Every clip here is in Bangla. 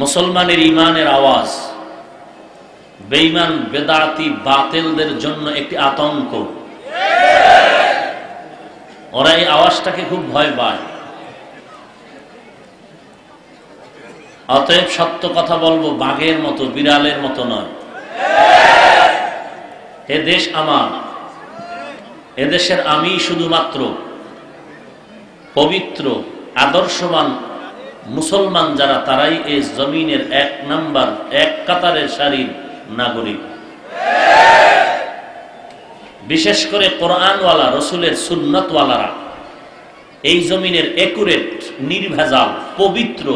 মুসলমানের ইমানের আওয়াজ বেঈমান বেদাতি বাতিলদের জন্য একটি আতঙ্ক। ওরা এই আওয়াজটাকে খুব ভয় পায়। অতএব সত্য কথা বলবো, বাঘের মতো বিড়ালের মতো নয়। এ দেশ আমার, এদেশের আমি শুধুমাত্র পবিত্র আদর্শবান মুসলমান যারা, তারাই এই জমিনের এক নাম্বার, এক কাতারের সারির নাগরিক। বিশেষ করে কোরআনওয়ালা, রসুলের সুন্নতওয়ালারা এই জমিনের একুরেট, নির্ভেজাল, পবিত্র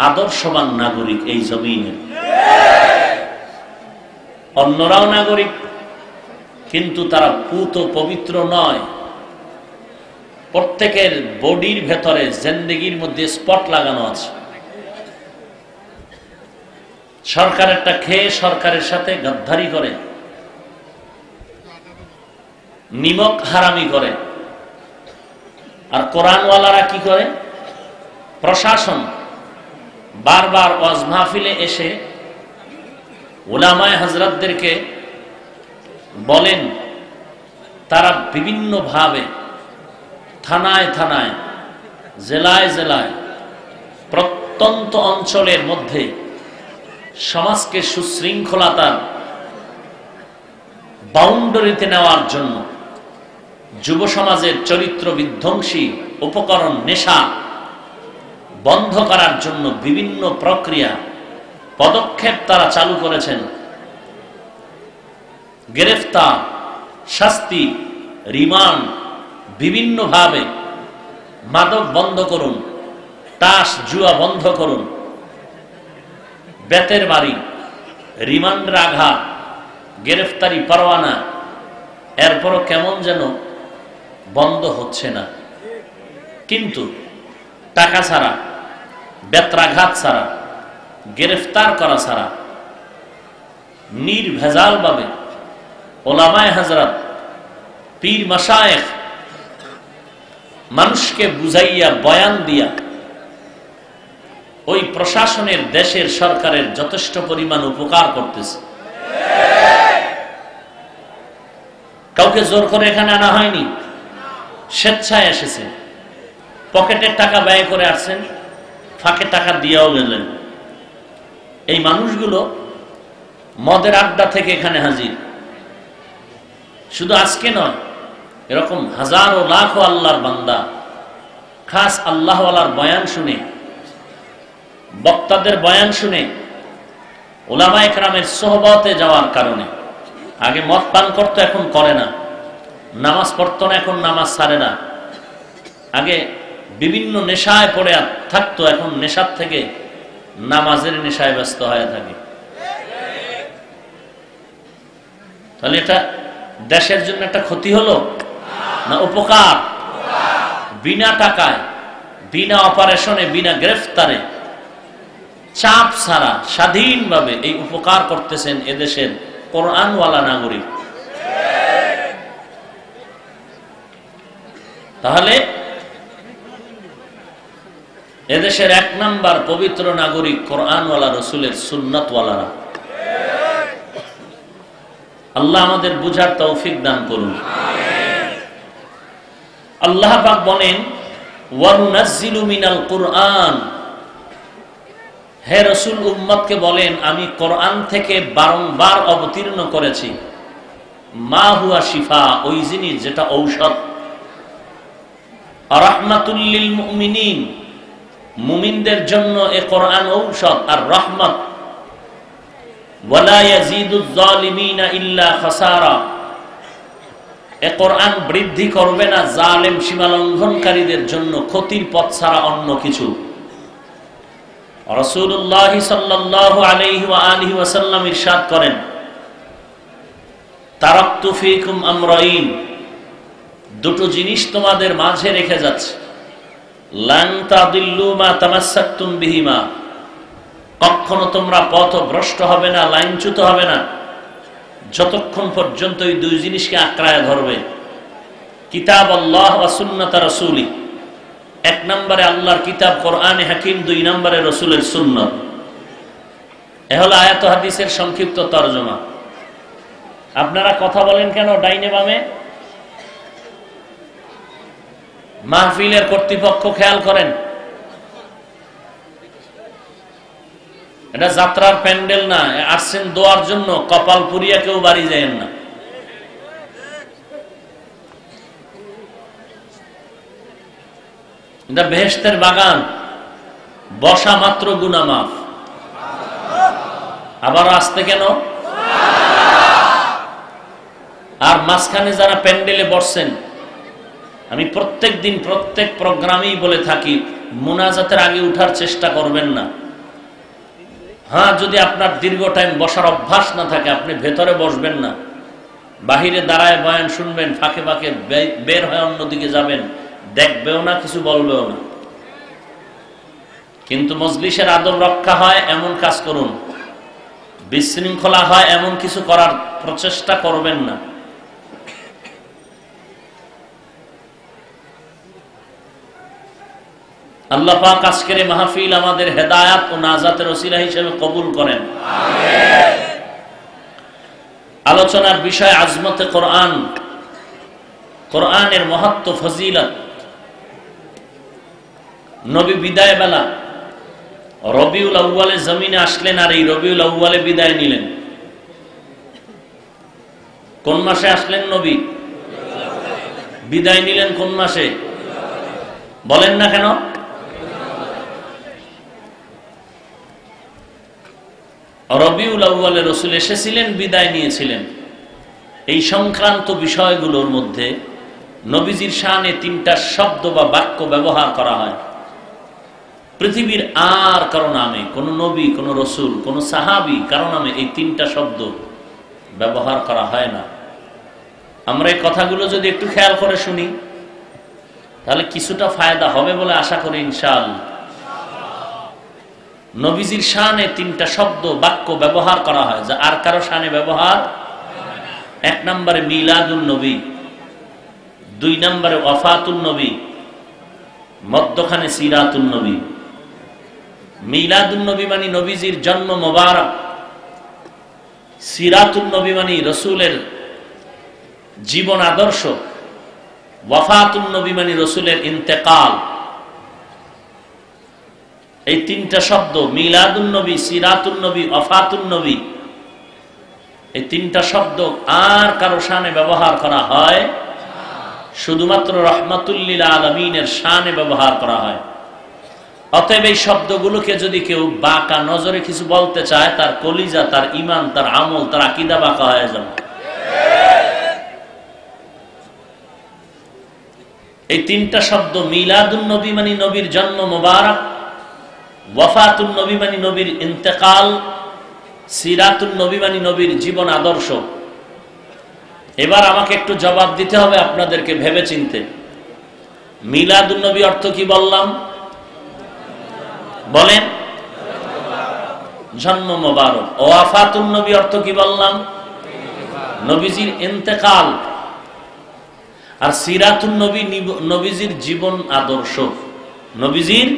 আদর্শবান নাগরিক এই জমিনের। অন্যরাও নাগরিক, কিন্তু তারা পুত পবিত্র নয়। প্রত্যেকের বডির ভেতরে, জিন্দেগির মধ্যে স্পট লাগানো আছে। সরকারেরটা খেয়ে সরকারের সাথে গাদ্দারি করে, নিমক হারামি করে। আর কোরআনওয়ালারা কি করে? প্রশাসন বারবার ওয়াজ মাহফিলে এসে উলামায়ে হযরতদেরকে বলেন, তারা বিভিন্ন ভাবে থানায় থানায়, জেলায় জেলায়, প্রত্যন্ত অঞ্চলের মধ্যে সমাজকে সুশৃঙ্খলতার বাউন্ডারিতে নেওয়ার জন্য, যুব সমাজের চরিত্র বিধ্বংসী উপকরণ, নেশা বন্ধ করার জন্য বিভিন্ন প্রক্রিয়া, পদক্ষেপ তারা চালু করেছেন। গ্রেফতার, শাস্তি, রিমান্ড, বিভিন্নভাবে মাদক বন্ধ করুন, তাস জুয়া বন্ধ করুন, বেতের বাড়ি, রিমান্ড রাখা, গ্রেফতারি পরোয়ানা, এরপরও কেমন যেন বন্ধ হচ্ছে না। কিন্তু টাকা ছাড়া, বেত্রাঘাত ছাড়া, গ্রেফতার করা ছাড়া নির্ভেজাল ভাবে ওলামায়ে হযরত, পীর মাশায়েখ মানুষকে বুঝাইয়া, বয়ান দিয়া ওই প্রশাসনের, দেশের সরকারের যথেষ্ট পরিমাণ উপকার করতেছে। কাউকে জোর করে এখানে আনা হয়নি, স্বেচ্ছায় এসেছে। পকেটের টাকা ব্যয় করে আসছেন, ফাঁকে টাকা দিয়েও গেলেন। এই মানুষগুলো মদের আড্ডা থেকে এখানে হাজির। শুধু আজকে নয়, এরকম হাজারো লাখো আল্লাহর বান্দা খাস আল্লাহওয়ালার বয়ান শুনে, বক্তাদের বয়ান শুনে, উলামায়ে কেরামের সোহবতে যাওয়ার কারণে, আগে মদ পান করতো, এখন করে না। নামাজ পড়তো না, এখন নামাজ ছাড়ে না। আগে বিভিন্ন নেশায় পড়ে থাকতো, এখন নেশার থেকে নামাজের নেশায় ব্যস্ত হয়ে থাকে। তাহলে এটা দেশের জন্য একটা ক্ষতি হলো না উপকার? বিনা টাকায়, বিনা অপারেশনে, বিনা গ্রেফতারে, চাপ ছাড়া স্বাধীনভাবে এই উপকার করতেছেন এদেশের কোরআনওয়ালা নাগরিক। তাহলে এদেশের এক নাম্বার পবিত্র নাগরিক কোরআনওয়ালা, রসুলের সুন্নতওয়ালারা। আল্লাহ আমাদের বুঝার তৌফিক দান করুন। আল্লাহ পাক বলেন, ওয়ানুনাজ্জিলু মিনাল কুরআন, হে রাসূল উম্মতকে বলেন, আমি কোরআন থেকে বারংবার অবতীর্ণ করেছি মা হুয়া শিফা, ওই জিনিস যেটা ঔষধ, রাহমাতুল লিল মুমিনিন, মুমিনদের জন্য এ কোরআন ঔষধ আর রহমত। ওয়ালা ইয়াজিদুজ জালিমিনা ইল্লা খাসারা, এ কোরআন বৃদ্ধি করবে না জালেম সীমালঙ্ঘনকারীদের জন্য ক্ষতির পথ ছাড়া অন্য কিছু। রাসূলুল্লাহ সাল্লাল্লাহু আলাইহি ওয়া আলিহি ওয়াসাল্লাম ইরশাদ করেন, তারাকতু ফীকুম আমরাইন, দুটো জিনিস তোমাদের মাঝে রেখে যাচ্ছে, লান তাদিল্লু মা তামাসসাকতুম বিহিমা, কখনো তোমরা পথভ্রষ্ট হবে না, লাইনচ্যুত হবে না, যতক্ষণ পর্যন্ত এই দুই জিনিসকে আঁকড়ায় ধরবে, কিতাব আল্লাহ ওয়া সুন্নাত রাসূলি, এক নম্বরে আল্লাহর কিতাব কোরআনে হাকিম, 2 নম্বরে রাসূলের সুন্নাত। এ হলো আয়াত ও হাদিসের সংক্ষিপ্ত তরজমা। আপনারা কথা বলেন কেন ডাইনে বামে? মাহফিলের কর্তৃপক্ষ খেয়াল করেন, এটা যাত্রার প্যান্ডেল না, আসছেন দোয়ার জন্য, কপাল পুরিয়া কেউ বাড়ি যায় না। এটা বেহেশতের বাগান, বসা মাত্র গুনাহ মাফ। আবার আসতে কেন? আর মাঝখানে যারা প্যান্ডেলে বসছেন, আমি প্রত্যেক দিন প্রত্যেক প্রোগ্রামেই বলে থাকি, মুনাজাতের আগে উঠার চেষ্টা করবেন না। হ্যাঁ, যদি আপনার দীর্ঘ টাইম বসার অভ্যাস না থাকে, আপনি ভেতরে বসবেন না, বাহিরে দাঁড়ায় বয়ান শুনবেন, ফাঁকে ফাঁকে বের হয়ে অন্যদিকে যাবেন, দেখবেও না, কিছু বলবেও না। কিন্তু মজলিসের আদব রক্ষা হয় এমন কাজ করুন, বিশৃঙ্খলা হয় এমন কিছু করার প্রচেষ্টা করবেন না। আল্লাহ পাক আজকের এই মাহফিল আমাদের হেদায়াত ও নাজাতের ওসিলা হিসেবে কবুল করেন। আমিন। আলোচনার বিষয় আজমতে কোরআন, কোরআনের মহত্ব, ফজিলত। নবী বিদায় বেলা রবিউল আউয়ালে জমিনে আসলেন, আর এই রবিউল আউয়ালে বিদায় নিলেন। কোন মাসে আসলেন নবী? বিদায় নিলেন কোন মাসে? বলেন না কেন? রবিউল আউয়ালে রাসূল এসেছিলেন, বিদায় নিয়েছিলেন। এই সংক্রান্ত বিষয়গুলোর মধ্যে নবীজির শানে 3টা শব্দ বা বাক্য ব্যবহার করা হয়। পৃথিবীর আর কারো নামে, কোন নবী, কোন রাসূল, কোন সাহাবী কারো নামে এই 3টা শব্দ ব্যবহার করা হয় না। আমরা এই কথাগুলো যদি একটু খেয়াল করে শুনি, তাহলে কিছুটা ফায়দা হবে বলে আশা করি ইনশাআল্লাহ। নবীজির শানে 3টা শব্দ বাক্য ব্যবহার করা হয়, যা আর কারো শানে ব্যবহার। 1 নম্বরে মিলাদুন নবী, 2 নম্বরে ওয়াফাতুন নবী, মধ্যখানে সিরাতুন নবী। মিলাদুন নবী মানে নবীজির জন্ম মোবারক, সিরাতুন নবী মানে রাসূলের জীবন আদর্শ, ওয়াফাতুন নবী মানে রাসূলের ইন্তেকাল। এই 3টা শব্দ, মিলাদুন নবী, সিরাতুন নবী, ওয়াফাতুন নবী, এই 3টা শব্দ আর কারো শানে ব্যবহার করা হয়, শুধুমাত্র রাহমাতুল লিল আলামিনের শানে ব্যবহার করা হয়। অতএব এই শব্দগুলোকে যদি কেউ বাঁকা নজরে কিছু বলতে চায়, তার কলিজা, তার ঈমান, তার আমল, তার আকীদা বাঁকা হয়ে যাবে। এই 3টা শব্দ, মিলাদুন নবী মানে নবীর জন্ম মোবারক, ওয়াফাতুন নবী মানে নবীর ইন্তেকাল, সিরাতুন নবী মানে নবীর জীবন আদর্শ। এবার আমাকে একটু জবাব দিতে হবে আপনাদেরকে ভেবে চিনতে। মিলাদুন নবী অর্থ কি বললাম? বলেন। জন্ম মোবারক। ওয়াফাতুন নবী অর্থ কি বললাম? নবীজির ইন্তেকাল। আর সিরাতুন নবী নবীজির জীবন আদর্শ, নবীজির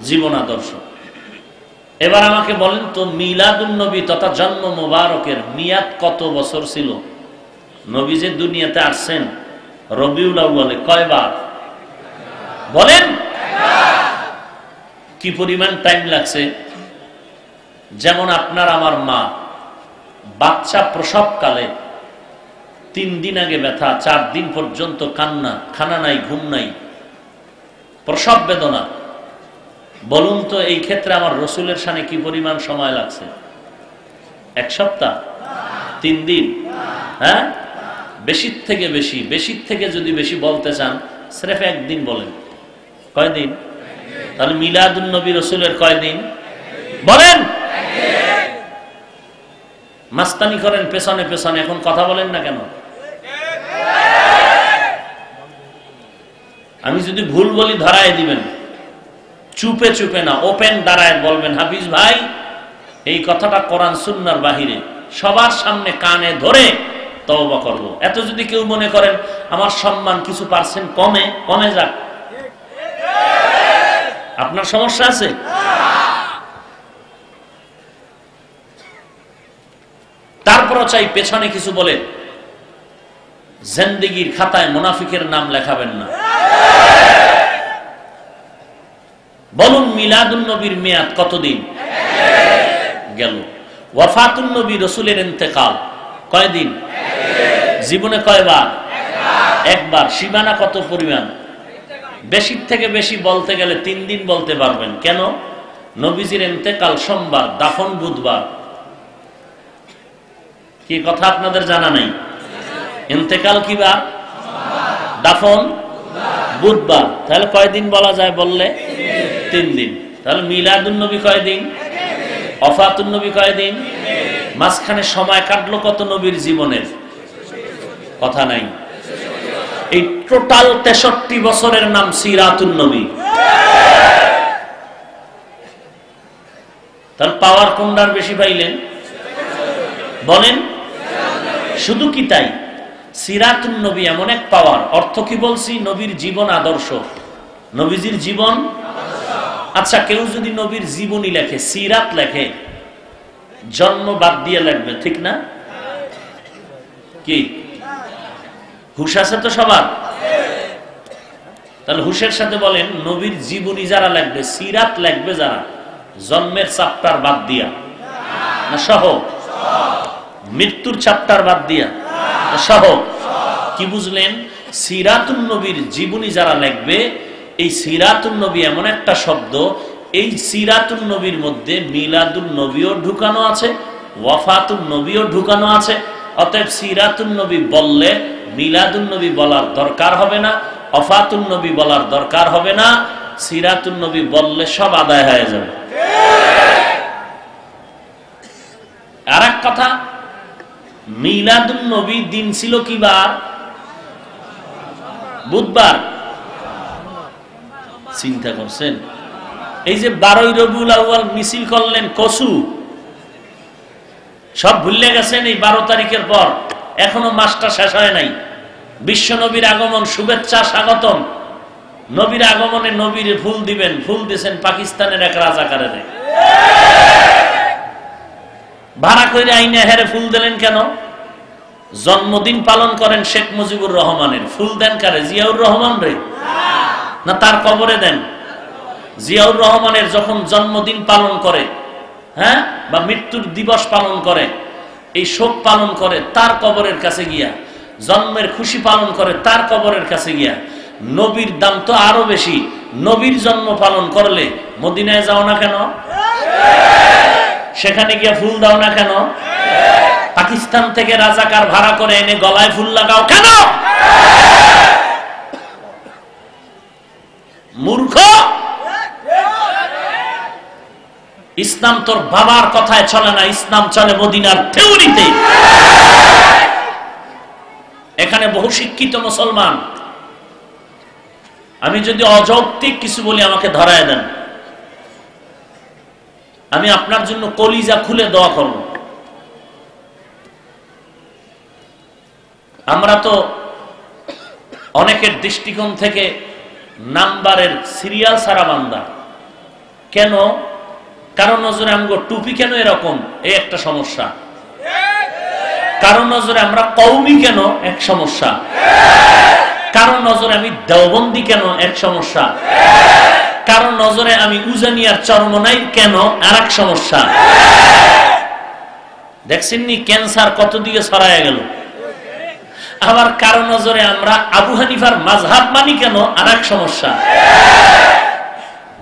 জীবন আদর্শ। এবার আমাকে বলেন তো, মিলাদুন নবী তথা জন্ম মোবারকের মিয়াদ কত বছর ছিল? নবী যে দুনিয়াতে আসছেন রবিউল আউয়ালে কয়বার? বলেন। কি পরিমাণ টাইম লাগছে? যেমন আপনার আমার মা, বাচ্চা প্রসবকালে 3 দিন আগে ব্যথা, 4 দিন পর্যন্ত কান্না, খানা নাই, ঘুম নাই, প্রসব বেদনা। বলুন তো এই ক্ষেত্রে আমার রাসূলের শানে কি পরিমাণ সময় লাগছে? 1 সপ্তাহ? 3 দিন? হ্যাঁ, বেশির থেকে বেশি, বেশির থেকে যদি বেশি বলতে চান, সির্ফ 1 দিন বলেন। কয়দিন? তাহলে মিলাদুন নবী রাসূলের কয়দিন? বলেন। মাস্তানি করেন পেছনে পেছনে, এখন কথা বলেন না কেন? আমি যদি ভুল বলি ধরায় দিবেন, চুপে চুপে না, ওপেন দাঁড়ায় বলবেন, হাফিজ ভাই এই কথাটা কোরআন সুন্নাহর বাহিরে, সবার সামনে কানে ধরে তওবা করব। এত যদি কেউ মনে করেন আমার সম্মান কিছু পার্সেন্ট কমে যাক, আপনার সমস্যা আছে? তারপরও চাই পেছনে কিছু বলে, জিন্দেগির খাতায় মুনাফিকের নাম লেখাবেন না। বলুন মিলাদুন নবীর মেয়াদ কতদিন গেল? ওয়াফাতুন নবী, রাসূলের ইন্তেকাল কয়দিন? জীবনে কয়বার? একবার। সীমানা কত পরিমাণ? বেশির থেকে বেশি বলতে গেলে 3 দিন বলতে পারবেন। কেন? নবীজির ইন্তেকাল সোমবার, দাফন বুধবার। কি কথা আপনাদের জানা নাই? ইন্তেকাল কি বার? দাফন বুধবার। তাহলে কয়দিন বলা যায় বললে? 3 দিন। তাহলে মিলাদুন নবী কয়দিন? ওয়াফাতুন নবী কয়দিন? মাঝখানে সময় কাটলো কত নবীর জীবনের? কথা নাই। এই টোটাল 63 বছরের নাম সিরাতুন নবী। তার পাওয়ার কোনটার বেশি পাইলেন বলেন? শুধু কি তাই? সিরাতুন নবী এমন এক পাওয়ার। অর্থ কি বলছি? নবীর জীবন আদর্শ, নবীজির জীবন। আচ্ছা, কেউ যদি নবীর জীবনী লেখে, সিরাত লেখে, জন্ম বাদ দিয়ে লাগবে, ঠিক না? কি হুশ আছে তো সবার? তাহলে হুশের সাথে বলেন, নবীর জীবনী যারা লাগবে, সিরাত লাগবে যারা, জন্মের চ্যাপ্টার বাদ দিয়া না সহ? মৃত্যুর চ্যাপ্টার বাদ দিয়া সহ? কি বুঝলেন? সিরাতুন নবীর জীবনী যারা লিখবে, এই সিরাতুন নবী এমন একটা শব্দ, এই সিরাতুন নবীর মধ্যে মিলাদুন নবীও ঢুকানো আছে, ওয়াফাতুন নবীও ঢুকানো আছে। অতএব সিরাতুন নবী বললে মিলাদুন নবী বলার দরকার হবে না, ওয়াফাতুন নবী বলার দরকার হবে না। সিরাতুন নবী বললে সব আদায় হয়ে যাবে। আর এক কথা, মিলাদুন নবী দিন ছিল কি বার? বুধবার। চিন্তা করছেন? এই যে 12ই রবিউল আউয়াল মিছিল করলেন কসু, সব ভুলে গেছেন? এই 12 তারিখের পর এখনো মাসটা শেষ হয় নাই। বিশ্ব নবীর আগমন, শুভেচ্ছা, স্বাগতম। নবীর আগমনে নবীর ফুল দিবেন, ফুল দিয়েছেন পাকিস্তানের এক রাজাকারে। ভাড়া করে আইনে হেরে ফুল দিলেন কেন? জন্মদিন পালন করেন শেখ মুজিবুর রহমানের, ফুল দেন কারে? জিয়াউর রহমান রে? না তার কবরে দেন? জিয়াউর রহমানের যখন জন্মদিন পালন করে, হ্যাঁ, বা মৃত্যুর দিবস পালন করে, এই শোক পালন করে তার কবরের কাছে গিয়া, জন্মের খুশি পালন করে তার কবরের কাছে গিয়া। নবীর দাম তো আরো বেশি। নবীর জন্ম পালন করলে মদিনায় যাও না কেন? সেখানে গিয়া ফুল দাও না কেন? পাকিস্তান থেকে রাজাকার ভাড়া করে এনে গলায় ফুল লাগাও কেন? মূর্খ! ইসলাম তোর বাবার কথায় চলে না, ইসলাম চলে মদিনার থিওরিতে। এখানে বহু শিক্ষিত মুসলমান। আমি যদি অযৌক্তিক কিছু বলি আমাকে ধরায় দেন, আমি আপনার জন্য কলিজা খুলে দোয়া করব। আমরা তো অনেকের দৃষ্টিকোণ থেকে নাম্বারের সিরিয়াল সারা বান্দা। কেন? কারণ নজরে আমগো টুপি কেন এরকম, এই একটা সমস্যা। কারণ নজরে আমরা কওমি কেন, এক সমস্যা। কারণ নজরে আমি দেওবন্দি কেন, এক সমস্যা। কারণ নজরে আমি উজানিয়ার চরমনাই কেন, আর এক সমস্যা। দেখছেননি ক্যান্সার কত দিকে ছড়ায় গেল। আবার কারো নজরে আমরা আবু হানিফার মাযহাব মানি কেন, আর এক সমস্যা।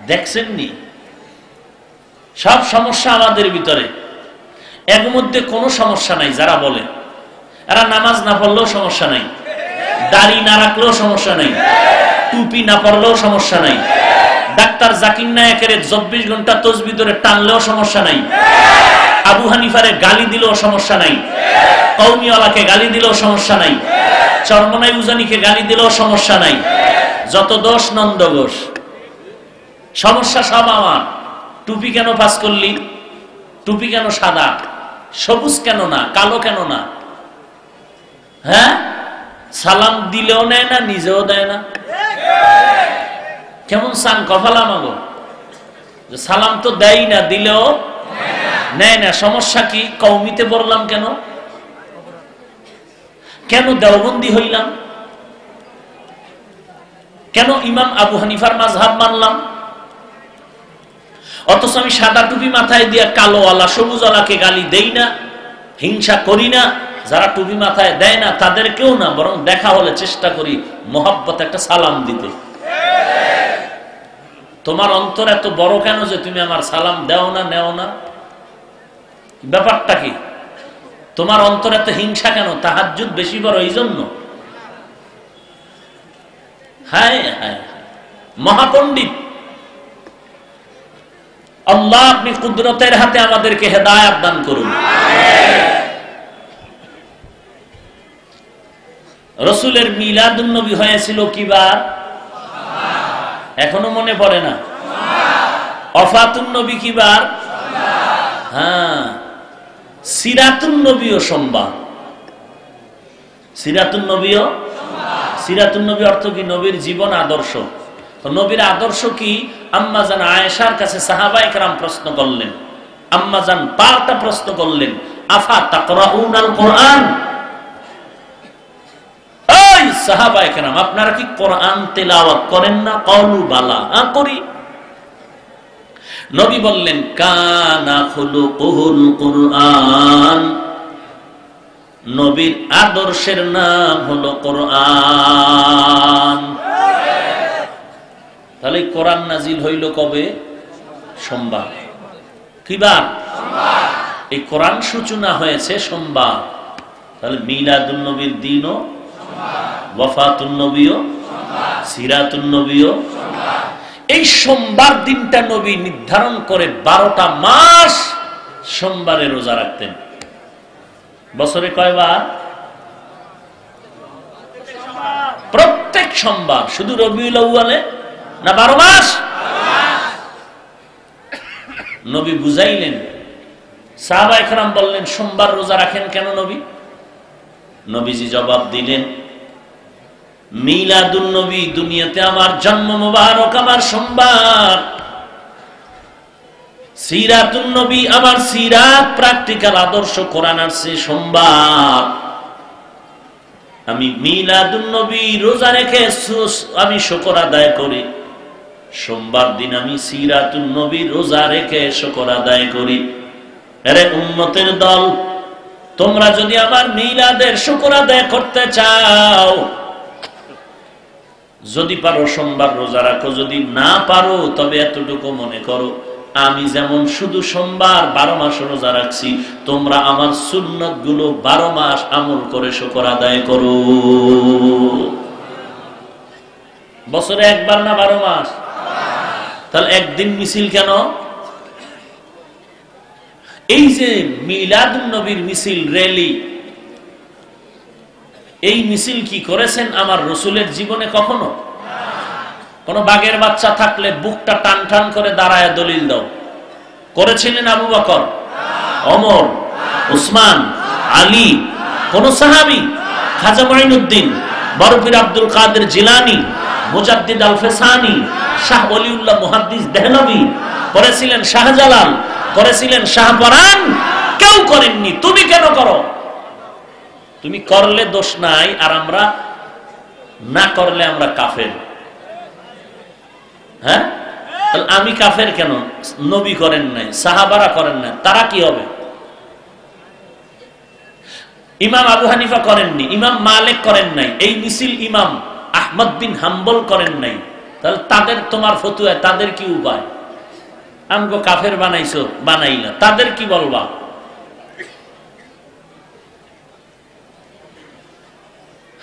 দেখছেননি? সব সমস্যা আমাদের ভিতরে। এর মধ্যে কোনো সমস্যা নাই যারা বলে। এরা নামাজ না পড়লেও সমস্যা নাই, দাড়ি না রাখলেও সমস্যা নাই, টুপি না পড়লেও সমস্যা নাই, ডাক্তার জাকির নায়েকের 24 ঘন্টা তাসবিহ ধরে টানলেও সমস্যা নাই, আবু হানিফারে গালি দিলেও সমস্যা নাই, কওমিওয়ালাকে গালি দিলেও সমস্যা নাই, চরমনাই উজানিকে গালি দিলেও সমস্যা নাই। যত দোষ নন্দ ঘোষ, সমস্যা সব আমার। টুপি কেন পাস করলি? টুপি কেন সাদা? সবুজ কেন না? কালো কেন না? হ্যাঁ, সালাম দিলেও নেয় না, নিজেও দেয় না। কেমন চান কপালা মাগো? সালাম তো দেয় না, দিলেও নেয় না। সমস্যা কি? কওমিতে বললাম কেন? কেন দেওবন্দি হইলাম? কেন ইমাম আবু হানিফার মাযহাব মানলাম? অথচ আমি সাদা টুপি মাথায় দিয়া কালোওয়ালা সবুজওয়ালাকে গালি দেই না, হিংসা করি না। যারা টুপি মাথায় দেয় না তাদেরকেও না, বরং দেখা হলে চেষ্টা করি মোহাব্বত একটা সালাম দিতে। তোমার অন্তর এত বড় কেন যে তুমি আমার সালাম দেও না, নেও না? ব্যাপারটা কি? তোমার অন্তর এত হিংসা কেন? তাহাজ্জুদ বেশি বড় এই জন্য? হায় হায়, মহাপণ্ডিত আল্লাহ, আপনি কুদরতের হাতে আমাদেরকে হেদায়েত দান করুন। রাসূলের মিলাদুন নবী হয়েছিল কি বার? এখনো মনে পড়ে না? ওফাতুন নবী কি বার? হ্যাঁ, সিরাতুন নবীও সোমবার। সিরাতুন নবীও, সিরাতুন নবী অর্থ কি? নবীর জীবন আদর্শ। নবীর আদর্শ কি? আম্মাজান আয়েশার কাছে সাহাবায়ে কেরাম প্রশ্ন করলেন, আম্মাজান পাল্টা প্রশ্ন করলেন, আফা তাকরাউনাল কোরআন, এই সাহাবায়ে কেরাম আপনারা কি কোরআন তেলাওয়াত করেন না? ক্বালু বালা, করি। নবী বললেন, কানা খুলুকুল কোরআন, নবীর আদর্শের নাম হলো কোরআন। তাহলে কোরআন নাজিল হইল কবে? সোমবার। কি বার? এই কোরআন সূচনা হয়েছে সোমবার। তাহলে মিলাদুন নবীর দিনও, ওয়াফাতুন নবীও, সিরাতুন নবীও। এই সোমবার দিনটা নবী নির্ধারণ করে 12টা মাস সোমবারে রোজা রাখতেন। বছরে কয়বার? প্রত্যেক সোমবার। শুধু রবিউল আউয়ালে না, 12 মাস নবী বুঝাইলেন। সাহাবায়ে কেরাম বললেন, সোমবার রোজা রাখেন কেন নবী? নবীজি জবাব দিলেন, মিলাদুন নবী, দুনিয়াতে আমার জন্ম মোবারক আমার সোমবার। সিরাতুন নবী, আমার সিরাত প্র্যাকটিক্যাল আদর্শ কোরআন আসছে সোমবার। আমি মিলাদুন নবী রোজা রেখে আমি শুকর আদায় করি। সোমবার দিন আমি সিরাতুন নবী রোজা রেখে শুকর আদায় করি। আরে উম্মতের দল, তোমরা যদি আমার মিলাদের শুকর আদায় করতে চাও, যদি পারো সোমবার রোজা রাখো, যদি না পারো তবে এতটুকু মনে করো, আমি যেমন শুধু সোমবার 12 মাস রোজা রাখছি, তোমরা আমার সুন্নত গুলো 12 মাস আমল করে শুকর আদায় করো। বছরে একবার না 12 মাস? তাহলে একদিন মিছিল কেন? এই যে মিলাদুন নবীর মিছিল, র্যালি, এই মিছিল কি করেছেন আমার রাসূলের জীবনে কখনো? কোন বাঘের বাচ্চা থাকলে বুকটা টান টান করে দাঁড়ায় দলিল দাও। করেছিলেন আবু বকর, ওমর, উসমান, আলী? কোন সাহাবী? খাজা মুঈনুদ্দিন, বরফির আব্দুল কাদের জিলানী, মুজাদ্দিদ আল ফেসানি, শাহ ওলিউল্লাহ মুহাদ্দিস দেহলভী করেছিলেন, শাহজালাল করেছিলেন, শাহপরান? কেউ করেননি। তুমি কেন করো? তুমি করলে দোষ নাই, আর আমরা না করলে আমরা কাফের। হ্যাঁ, আমি কাফের কেন? নবী করেন নাই, সাহাবারা করেন নাই, তারা কি হবে? ইমাম আবু হানিফা করেননি, ইমাম মালিক করেন নাই, এই মিছিল ইমাম আহমদ বিন হাম্বল করেন নাই। তাহলে তাদের, তোমার ফতুয়া, তাদের কি উপায়? আমগো কাফের বানাইছো, বানাইলা, তাদের কি বলবা?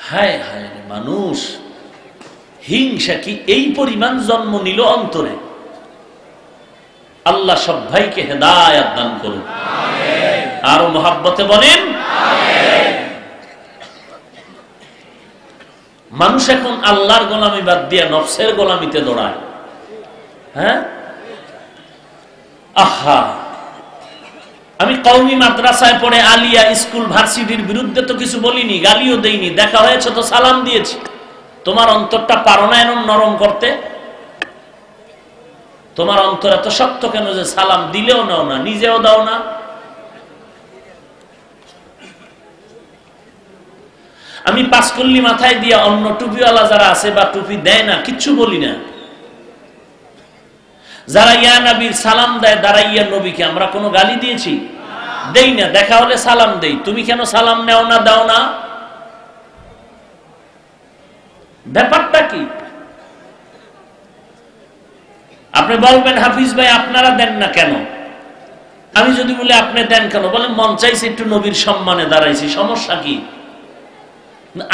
হায় হায় রে মানুষ, হিংসা কি এই পরিমাণ জন্ম নিল অন্তরে? আল্লাহ সব ভাইকে হেদায়েত দান করুন। আরো মহাব্বতে বলেন আমিন। মানুষ এখন আল্লাহর গোলামি বাদ দিয়ে নফসের গোলামিতে দৌড়ায়। হ্যাঁ, আহা, আমি কওমি মাদ্রাসায় পড়ে আলিয়া স্কুল ভার্সিটির বিরুদ্ধে তো কিছু বলিনি, গালিও দেইনি, দেখা হয়েছে তো সালাম দিয়েছি। তোমার অন্তরটা পারো না এরকম নরম করতে? তোমার অন্তর এত শক্ত কেন যে সালাম দিলেও নাও না, নিজেও দাও না? আমি পাঁচকল্লি মাথায় দিয়া অন্য টুপিওয়ালা যারা আছে বা টুপি দেয় না কিচ্ছু বলি না। যারা ইয়া নবীর সালাম দেয় দাঁড়াইয়া নবীকে আমরা কোনো গালি দিয়েছি? দেই না। দেখা হলে সালাম দেই। তুমি কেন সালাম নেও না, দাও না? ব্যাপারটা কি? আপনি বলবেন হাফিজ ভাই আপনারা দেন না কেন? আমি যদি বলি আপনি দেন কেন, বলেন মন চাইছে একটু নবীর সম্মানে দাঁড়াইছি, সমস্যা কি?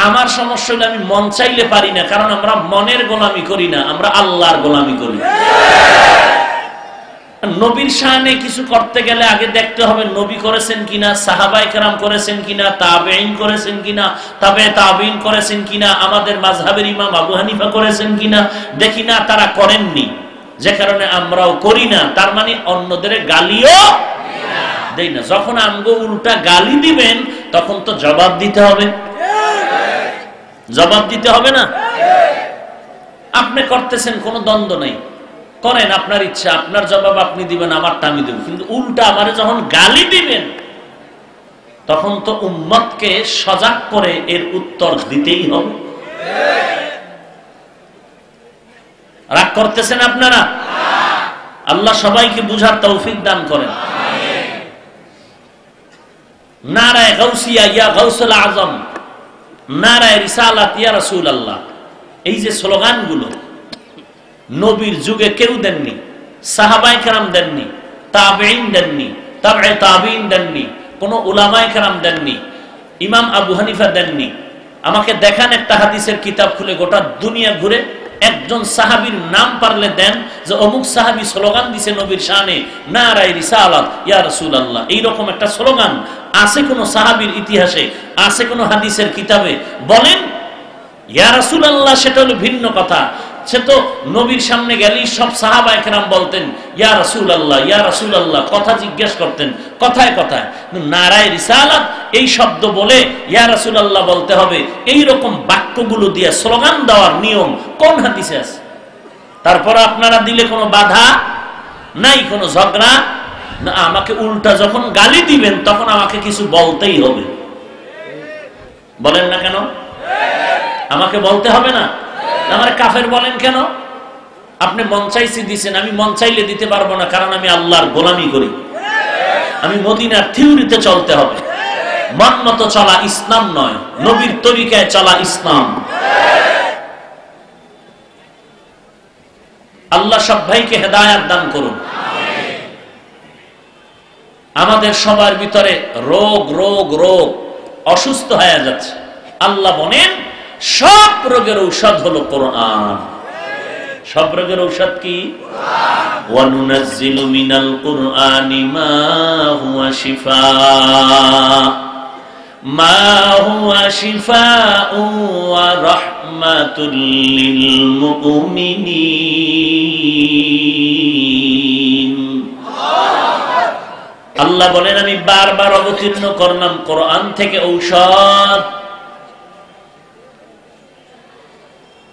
আমার সমস্যা হলে আমি মন চাইলে পারি না, কারণ আমরা মনের গোলামি করি না, আমরা আল্লাহর গোলামি করি। নবীর শানে কিছু করতে গেলে আগে দেখতে হবে নবী করেছেন কিনা, সাহাবায়ে কেরাম করেছেন কিনা, তাবেঈন করেছেন কিনা, তাবে তাবেঈন করেছেন কিনা, আমাদের মাযহাবের ইমাম আবু হানিফা করেছেন কিনা। দেখি না তারা করেননি, যে কারণে আমরাও করি না, তার মানে অন্যদের গালিও দেই না। যখন আমগো উল্টা গালি দিবেন তখন তো জবাব দিতে হবে, জবাব দিতে হবে না? আপনি করতেছেন কোনো দ্বন্দ্ব নেই, করেন আপনার ইচ্ছা, আপনার জবাব আপনি দিবেন, আমারটা আমি দেব। কিন্তু উল্টা আমারে যখন গালি দিবেন তখন তো উম্মতকে সজাগ করে এর উত্তর দিতেই হবে। রাগ করতেছেন আপনারা? আল্লাহ সবাইকে বুঝার তৌফিক দান করেন। নারায়ে গাউসিয়া ইয়া গাউসুল আজম, নারায়ে রিসালাত ইয়া রাসূলুল্লাহ, এই যে স্লোগানগুলো নবীর যুগে কেউ দেননি, সাহাবায়ে কেরাম দেননি, তাবেঈন দেননি, তাবে তাবেঈন দেননি, কোন উলামায়ে কেরাম দেননি, ইমাম আবু হানিফা দেননি। আমাকে দেখান একটা হাদিসের কিতাব খুলে গোটা দুনিয়া ঘুরে একজন সাহাবীর নাম পারলে দেন যে অমুক সাহাবী স্লোগান দিছে নবীর শানে নারায়ে রিসালাত ইয়া রাসূলুল্লাহ। এইরকম একটা স্লোগান আছে কোন সাহাবীর ইতিহাসে, আছে কোন হাদিসের কিতাবে? বলেন ইয়া রাসূলুল্লাহ, সেটা হলো ভিন্ন কথা। সে তো নবীর সামনে গেলেই সব সাহাবায়ে কেরাম বলতেন ইয়া রাসূলুল্লাহ, ইয়া রাসূলুল্লাহ, কথা জিজ্ঞেস করতেন কথায় কথায়। নারায়ে রিসালাত এই শব্দ বলে ইয়া রাসূলুল্লাহ বলতে হবে, এই রকম বাক্যগুলো দিয়ে স্লোগান দেওয়ার নিয়ম কোন হাদিসে আছে? তারপর আপনারা দিলে কোনো বাধা নাই, কোনো ঝগড়া না। আমাকে উল্টা যখন গালি দিবেন তখন আমাকে কিছু বলতেই হবে। বলেন না কেন? আমাকে বলতে হবে না? আমার কাফের বলেন কেন? আপনি মন চাইছি দিছেন, আমি মন চাইলে দিতে পারবো না, কারণ আমি আল্লাহর গোলামি করি। আমি মদিনার থিওরিতে চলতে হবে। মন মতো চলা ইসলাম নয়, নবীর তরিকায় চলা ইসলাম। আল্লাহ সব ভাইকে হেদায়েত দান করুন। আমাদের সবার ভিতরে রোগ রোগ রোগ অসুস্থ হয়ে যাচ্ছে। আল্লাহ বলেন সব রোগের ঔষধ হলো কোরআন। সব রোগের ঔষধ কি? ওয়া নুনাজ্জিলু মিনাল কুরআনি মা হুয়া শিফাউ ওয়া রাহমাতুল লিল মুমিনিন। আল্লাহ বলেন আমি বারবার অবতীর্ণ করলাম কোরআন থেকে ঔষধ।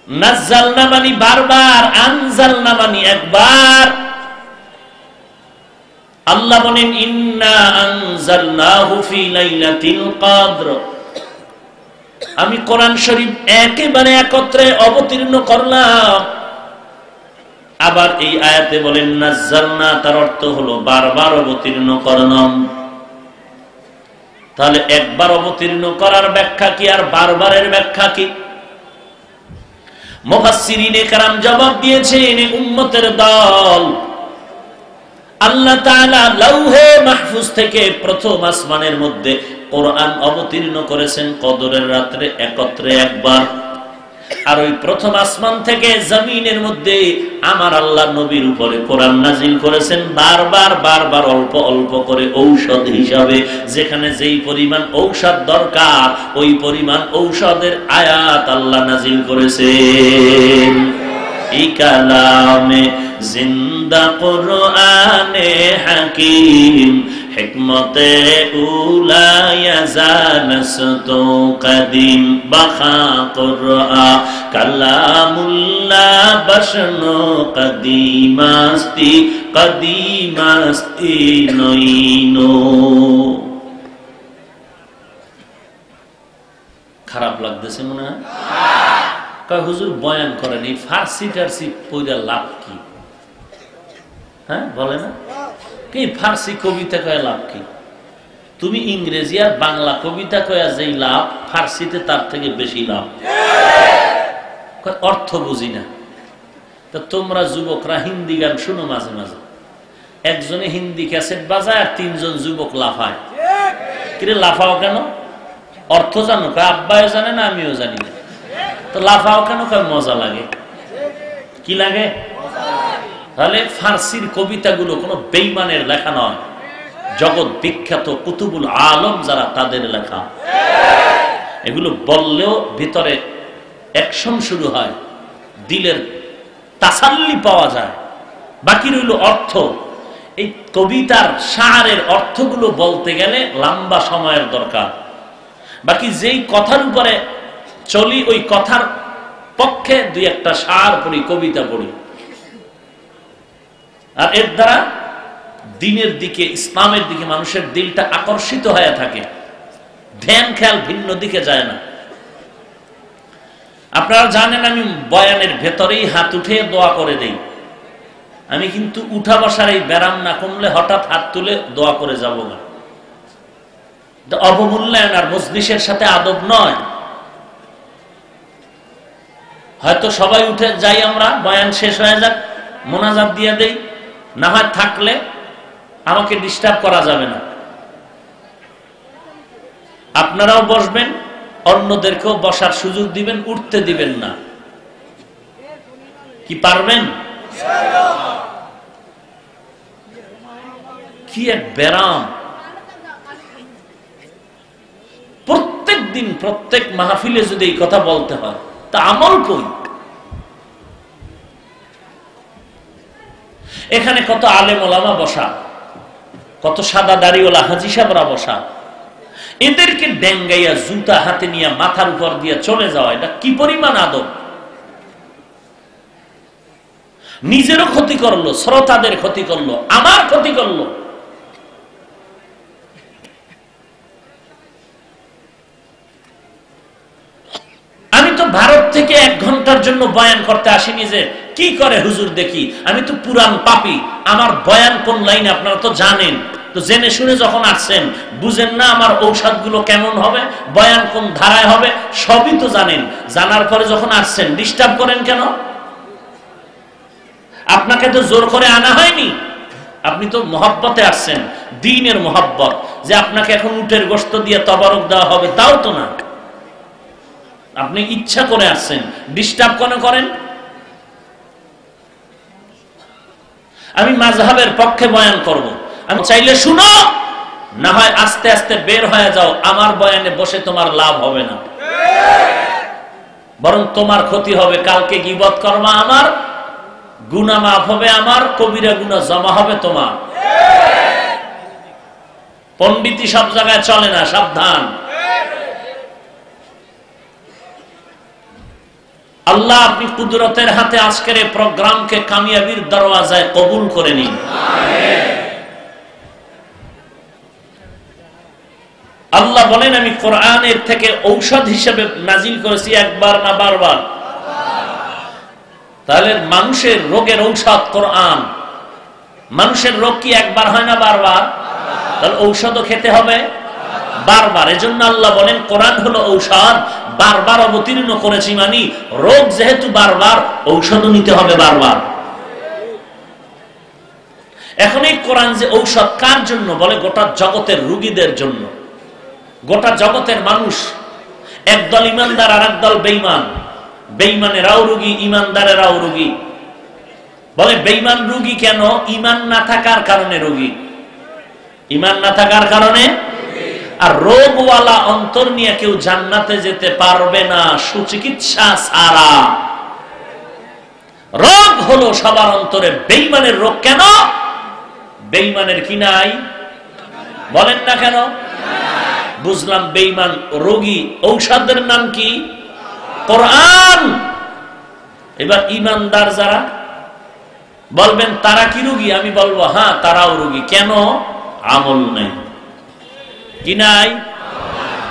নাজ্জালনা মানে বারবার, আনজালনা মানে একবার। আল্লাহ বলেন ইন্না আনজালনাহু ফি লাইলাতিল কদর, আমি কোরআন শরীফ একেবারে একত্রে অবতীর্ণ করলাম। আবার এই আয়াতে বলেন নাজ্জালনা, তার অর্থ হলো বারবার অবতীর্ণ করলাম। তাহলে একবার অবতীর্ণ করার ব্যাখ্যা কি আর বারবারের ব্যাখ্যা কি? মুফাসসিরিনে কেরাম জবাব দিয়েছেন উম্মতের দল আল্লাহ তাআলা লাউহে মাহফুজ থেকে প্রথম আসমানের মধ্যে কোরআন অবতীর্ণ করেছেন কদরের রাতে একত্রে একবার। আর ওই প্রথম আসমান থেকে জমিনের মধ্যে আমার আল্লাহ নবীর উপরে কোরআন নাজিল করেছেন বারবার বারবার, অল্প অল্প করে ঔষধ হিসাবে। যেখানে যেই পরিমাণ ঔষধ দরকার ওই পরিমাণ ঔষধের আয়াত আল্লাহ নাজিল করেছেন। এই কালামে জিন্দা কোরআনে হাকিম হিকমতে উলায়া জানসতো কদিম বাখা কুরআ কালামুল্লাহ বশনো কদিমাস্তি নইনো। খারাপ লাগতেছে মনে হয়? কয় হুজুর বয়ান করেন, এই ফার্সি টার্সি পয়দা লাভ কি? হ্যাঁ বলে না কি ফার্সি কবিতা কয়ে লাভ কি? তুমি ইংরেজি আর বাংলা কবিতা কয়া যেই লাভ, ফার্সিতে তার থেকে বেশি লাভ। অর্থ বুঝি না। তো তোমরা যুবকরা হিন্দি গান শুনো মাঝে মাঝে, একজনে হিন্দি ক্যাসেট বাজায় আর তিনজন যুবক লাফায়। কিরে লাফাও কেন? অর্থ জানো? কয় আব্বাও জানে না, আমিও জানি না। তো লাফাও কেন? কয় মজা লাগে। কি লাগে? তাহলে ফার্সির কবিতাগুলো কোনো বেঈমানের লেখা নয়, জগৎ বিখ্যাত কুতুবুল আলম যারা, তাদের লেখা। এগুলো বললেও ভিতরে অ্যাকশন শুরু হয়, দিলের তাসাল্লি পাওয়া যায়। বাকি রইল অর্থ। এই কবিতার শাআরের অর্থগুলো বলতে গেলে লম্বা সময়ের দরকার। বাকি যেই কথার উপরে চলি, ওই কথার পক্ষে দুই একটা শাআর পড়ি, কবিতা পড়ি, আর এর দ্বারা দ্বীনের দিকে, ইসলামের দিকে মানুষের দিলটা আকর্ষিত হয়ে থাকে, ধ্যান খেয়াল ভিন্ন দিকে যায় না। আপনারা জানেন আমি বয়ানের ভেতরেই হাত উঠে দোয়া করে দেই। আমি কিন্তু উঠা বসার এই ব্যারাম না কমলে হঠাৎ হাত তুলে দোয়া করে যাব না। অবমূল্যায়ন আর মজলিসের সাথে আদব নয়। হয়তো সবাই উঠে যাই, আমরা বয়ান শেষ হয়ে যাক, মোনাজাত দিয়ে দেই, না হয় থাকলে আমাকে ডিস্টার্ব করা যাবে না। আপনারাও বসবেন, অন্যদেরকেও বসার সুযোগ দিবেন, উঠতে দিবেন না। কি পারবেন? কি এক ব্যারাম! প্রত্যেক দিন প্রত্যেক মাহফিলে যদি এই কথা বলতে হয়, তা আমল কই? এখানে কত আলেম ওলামা বসা, কত সাদা দাড়িওয়ালা হাজী সাহেবরা বসা, এদেরকে ডেঙ্গাইয়া জুতা হাতে নিয়ে মাথার উপর দিয়ে চলে যাওয়া, এটা কি পরিমাণ আদব! নিজেরও ক্ষতি করলো, শ্রোতাদের ক্ষতি করলো, আমার ক্ষতি করলো। আমি তো ভারত থেকে 1 ঘন্টার জন্য বয়ান করতে আসিনি যে কি করে হুজুর দেখি। আমি তো পুরান পাপী, আমার বয়ান কোন লাইনে আপনারা তো জানেন। তো জেনে শুনে যখন আসছেন, বুঝেন না আমার ঔষধগুলো কেমন হবে, বয়ান কোন ধারায় হবে, সবই তো জানেন। জানার পরে যখন আসছেন ডিস্টার্ব করেন কেন? আপনাকে তো জোর করে আনা হয়নি, আপনি তো মহব্বতে আসছেন, দ্বীনের মহব্বত। যে আপনাকে এখন উটের গোশত দিয়ে তবারক দেওয়া হবে, তাও তো না। আপনি ইচ্ছা করে আসছেন, ডিস্টার্ব কেন করেন? আমি মাযহাবের পক্ষে বয়ান করব, আমি চাইলে শুনো, না হয় আস্তে আস্তে বের হয়ে যাও। আমার বয়ানে বসে তোমার লাভ হবে না, বরং তোমার ক্ষতি হবে। কালকে গীবত করবা আমার, গুনাহ মাফ হবে আমার, কবিরা গুনাহ জমা হবে তোমার। পণ্ডিতি সব জায়গায় চলে না, সাবধান। আল্লাহ আপনি কুদরতের হাতে আজকের এই প্রোগ্রামকে কামিয়াবির দরওয়াজায় কবুল করে নিন। আল্লাহ বলেন আমি কোরআনের থেকে ঔষধ হিসেবে নাজিল করেছি, একবার না বারবার। তাহলে মানুষের রোগের ঔষধ কোরআন। মানুষের রোগ কি একবার হয় না বারবার? তাহলে ঔষধও খেতে হবে বারবার। এজন্য আল্লাহ বলেন কোরআন হলো ঔষধ, বারবার অবতীর্ণ করেছি, মানে রোগ যেহেতু বারবার, ঔষধও নিতে হবে বারবার। এখন এই কোরআন যে ঔষধ কার জন্য? বলে গোটা জগতের রোগীদের জন্য। গোটা জগতের মানুষ, একদল ইমানদার আর একদল বেঈমান। বেঈমানেরাও রোগী, ইমানদারেরাও রোগী। বলে বেঈমান রোগী কেন? ঈমান না থাকার কারণে রোগী। ঈমান না থাকার কারণে। আর রোগওয়ালা অন্তর নিয়ে কেউ জান্নাতে যেতে পারবে না সুচিকিৎসা ছাড়া। রোগ হলো সবার অন্তরে। বেঈমানের রোগ কেন? বেঈমানের কি নাই? বলেন না কেন? বুঝলাম বেঈমান রোগী, ঔষধের নাম কি? কোরআন। এবার ইমানদার যারা বলবেন তারা কি রোগী? আমি বলবো হ্যাঁ তারাও রোগী। কেন? আমল নাই। কি নাই?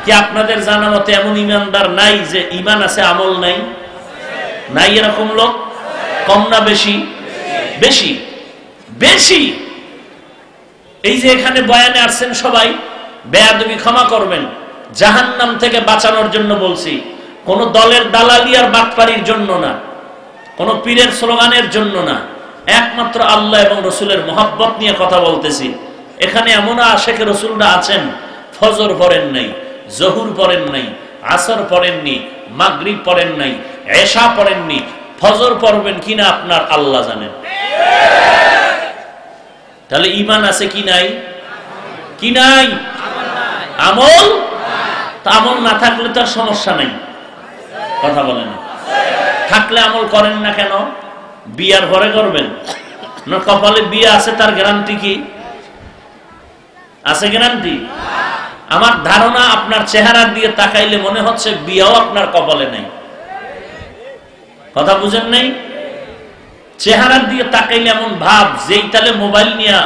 কি আপনাদের জানা মতে এমন ইমানদার নাই যে ইমান আছে আমল নাই? নাই এরকম লোক? কম না বেশি? বেশি, বেশি। এই যে এখানে বয়ানে আসছেন সবাই, বেয়াদবি ক্ষমা করবেন, জাহান্নাম থেকে বাঁচানোর জন্য বলছি, কোন দলের দালালি আর বাটপাড়ির জন্য না, কোন পীরের স্লোগানের জন্য না, একমাত্র আল্লাহ এবং রসুলের মহব্বত নিয়ে কথা বলতেছি। এখানে এমন আশেকে রসুলরা আছেন, ফজর পড়েন নাই, জহুর পড়েন নাই, আসর পড়েননি, মাগরিব পড়েন নাই, এশা পড়েননি, ফজর পড়বেন কিনা আপনার আল্লাহ জানেন। তাহলে ঈমান আছে কি নাই? কি নাই? আমল। আমল না থাকলে তো আর সমস্যা নাই, কথা বলেন। থাকলে আমল করেন না কেন? বিয়ার পরে করবেন না? কপালে বিয়ে আছে তার গ্যারান্টি কি আছে? গ্যারান্টি? আমার ধারণা আপনার চেহারা দিয়ে তাকাইলে মনে হচ্ছে বিয়াও আপনার কপালে নাই। কথা বুঝেন নাই? চেহারা দিয়ে তাকাইলে এমন ভাব যেই তালে মোবাইল নিয়ে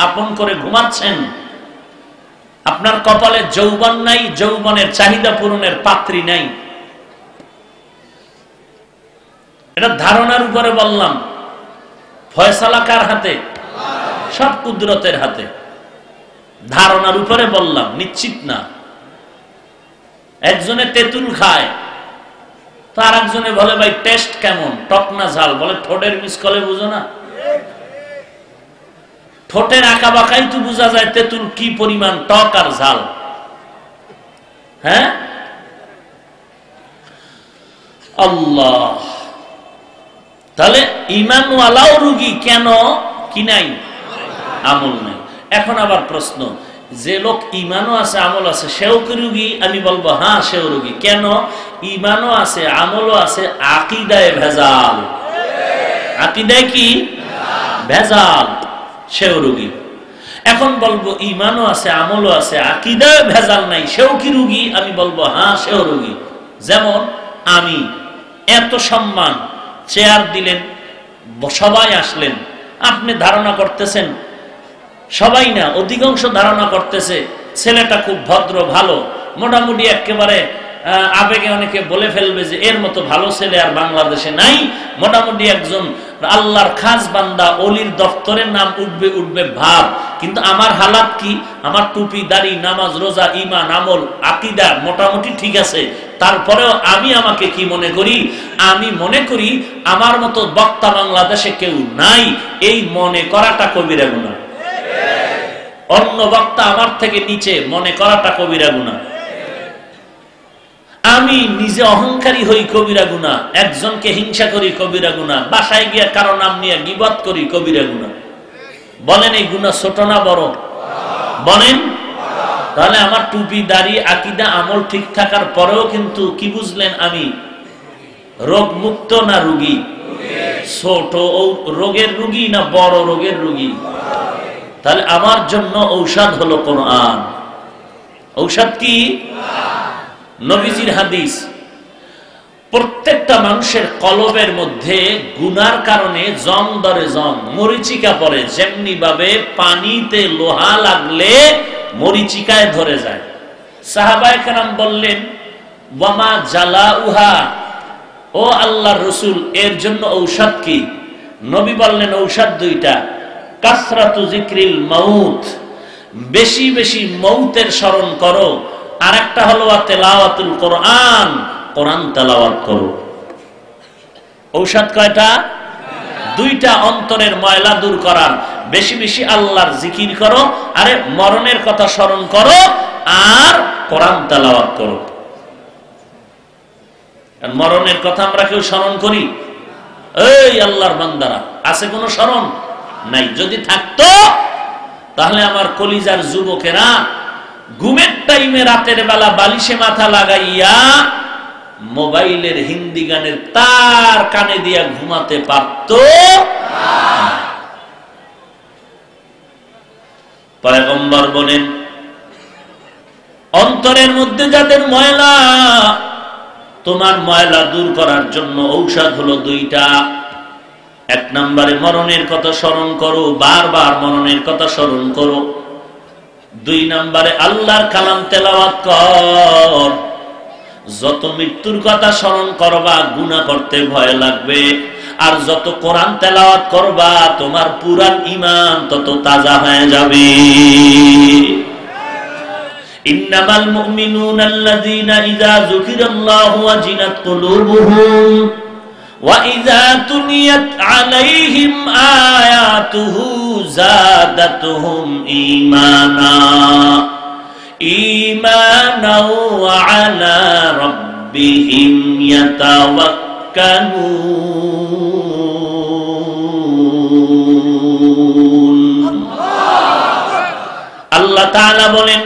আপন করে ঘুমাচ্ছেন, আপনার কপালে যৌবন নাই, যৌবনের চাহিদা পূরণের পাত্রী নাই। এটা ধারণার উপরে বললাম। ফয়সালা কার হাতে? সব কুদরতের হাতে। ধারণার উপরে বললাম, নিশ্চিত না। একজনে তেঁতুল খায়, তার একজনে বলে ভাই টেস্ট কেমন, টক না ঝাল? বলে ঠোঁটের মিসকলে বুঝো না? ঠোঁটের আঁকা বাঁকাই তো বোঝা যায় তেঁতুল কি পরিমাণ টক আর ঝাল। হ্যাঁ, আল্লাহ। তাহলে ঈমানওয়ালাও রোগী কেন? কি নাই? আমল নাই। এখন আবার প্রশ্ন, যে লোক ঈমানও আছে আমল আছে সেও কি রোগী? আমি বলবো হ্যাঁ সেও রোগী। কেন? ঈমানও আছে আমলও আছে, আকীদায় ভেজাল। আকীদায় কি ভেজাল, সেও রোগী। এখন বলবো ঈমানও আছে আমলও আছে, আকীদায় ভেজাল নাই, সেও কি রোগী? আমি বলবো হ্যাঁ সেও রোগী। যেমন আমি এত সম্মান, চেয়ার দিলেন, সবাই আসলেন, আপনি ধারণা করতেছেন, সবাই না অধিকাংশ ধারণা করতেছে ছেলেটা খুব ভদ্র ভালো, মোটামুটি একেবারে আবেগে অনেকে বলে ফেলবে যে এর মতো ভালো ছেলে আর বাংলাদেশে নাই, মোটামুটি একজন আল্লাহর খাস বান্দা, অলির দফতরের নাম উঠবে উঠবে ভাব। কিন্তু আমার হালাত কি? আমার টুপি দাড়ি, নামাজ রোজা, ঈমান আমল আকীদা মোটামুটি ঠিক আছে। তারপরেও আমি আমাকে কি মনে করি? আমি মনে করি আমার মতো বক্তা বাংলাদেশে কেউ নাই। এই মনে করাটা কবিরা গুনাহ। অন্য বক্তা আমার থেকে নিচে মনে করাটা কবিরা গুনাহ। আমি নিজে অহংকারী হই কবিরা গুনাহ, একজনকে হিংসা করি কবিরা গুনাহ, বাসায় গিয়ে কারো নাম নিয়ে গীবত করি কবিরা গুনাহ। বলেন এই গুনাহ ছোট না বড়? বলেন। তাহলে আমার টুপি দাড়ি আকীদা আমল ঠিক থাকার পরেও কিন্তু কি বুঝলেন? আমি রোগ মুক্ত না রোগী? ছোট রোগের রোগী না বড় রোগের রোগী? তাহলে আমার জন্য ঔষধ হলো কোরআন। ঔষধ কি? নবীজির হাদিস, প্রত্যেকটা মানুষের কলবের মধ্যে গুনার কারণে জং ধরে, জং মরিচিকা পড়ে, যেমনি ভাবে পানিতে লোহা লাগলে মরিচিকায় ধরে যায়। সাহাবায়ে কেরাম বললেন ওয়ামা জালাউহা, ও আল্লাহর রাসূল এর জন্য ঔষধ কি? নবী বললেন ঔষধ দুইটা, কাসরাতু যিকরিল মাউত, বেশি বেশি মৌতের স্মরণ করো, আর একটা হলো তেলাওয়াতুল কোরআন, কোরআন তেলাওয়াত করো। ঔষধ কয়টা? দুইটা, অন্তরের ময়লা দূর করার, বেশি বেশি আল্লাহর জিকির করো, আরে মরণের কথা স্মরণ করো, আর কোরআন তেলাওয়াত করো। মরণের কথা আমরা কেউ স্মরণ করি? এই আল্লাহর বান্দারা, আছে কোনো স্মরণ নাই? যদি থাকতো তাহলে আমার কলিজার যুবকেরা ঘুমের টাইমে রাতের বেলা বালিশে মাথা লাগাইয়া মোবাইলের হিন্দি গানের তার কানে দিয়া ঘুমাতে পারত। পয়গম্বর বলেন অন্তরের মধ্যে যাদের ময়লা, তোমার ময়লা দূর করার জন্য ঔষধ হলো দুইটা। এক নম্বরে মরণের কথা স্মরণ করো, বারবার মরণের কথা স্মরণ করো। দুই নম্বরে আল্লাহর কালাম তেলাওয়াত কর। যত মৃত্যুর কথা স্মরণ করবা গুনাহ করতে ভয় লাগবে, আর যত কোরআন তেলাওয়াত করবা তোমার পুরান ঈমান তত তাজা হয়ে যাবে। ইন্নামাল মুমিনুনা আল্লাযীনা ইযা যুকিরাল্লাহু ওয়াজিলাত কুলুবুহুম ওয়া ইযা তুলিয়াত আলাইহিম আয়াতুহু যাদাতুহুম ঈমানা ওয়া আলা রাব্বিহিম ইয়াতাওয়াক্কালুন। আল্লাহ তাআলা বলেন,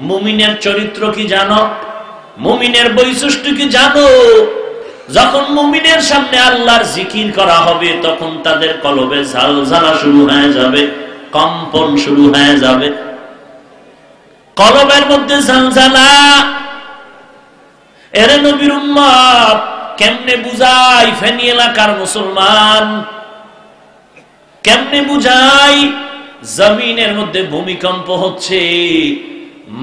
মুমিনের চরিত্র কি জানো? মুমিনের বৈশিষ্ট্য কি জানো? যখন মুমিনের সামনে আল্লাহর জিকির করা হবে তখন তাদের কলবে ঝালঝালা শুরু হয়ে যাবে, কম্পন শুরু হয়ে যাবে, কলবের মধ্যে ঝালঝালা। এর নবীর উম্মত কেমনে বুঝাই ফেনী এলাকার মুসলমান, কেমনে বুঝাই? জমিনের মধ্যে ভূমিকম্প হচ্ছে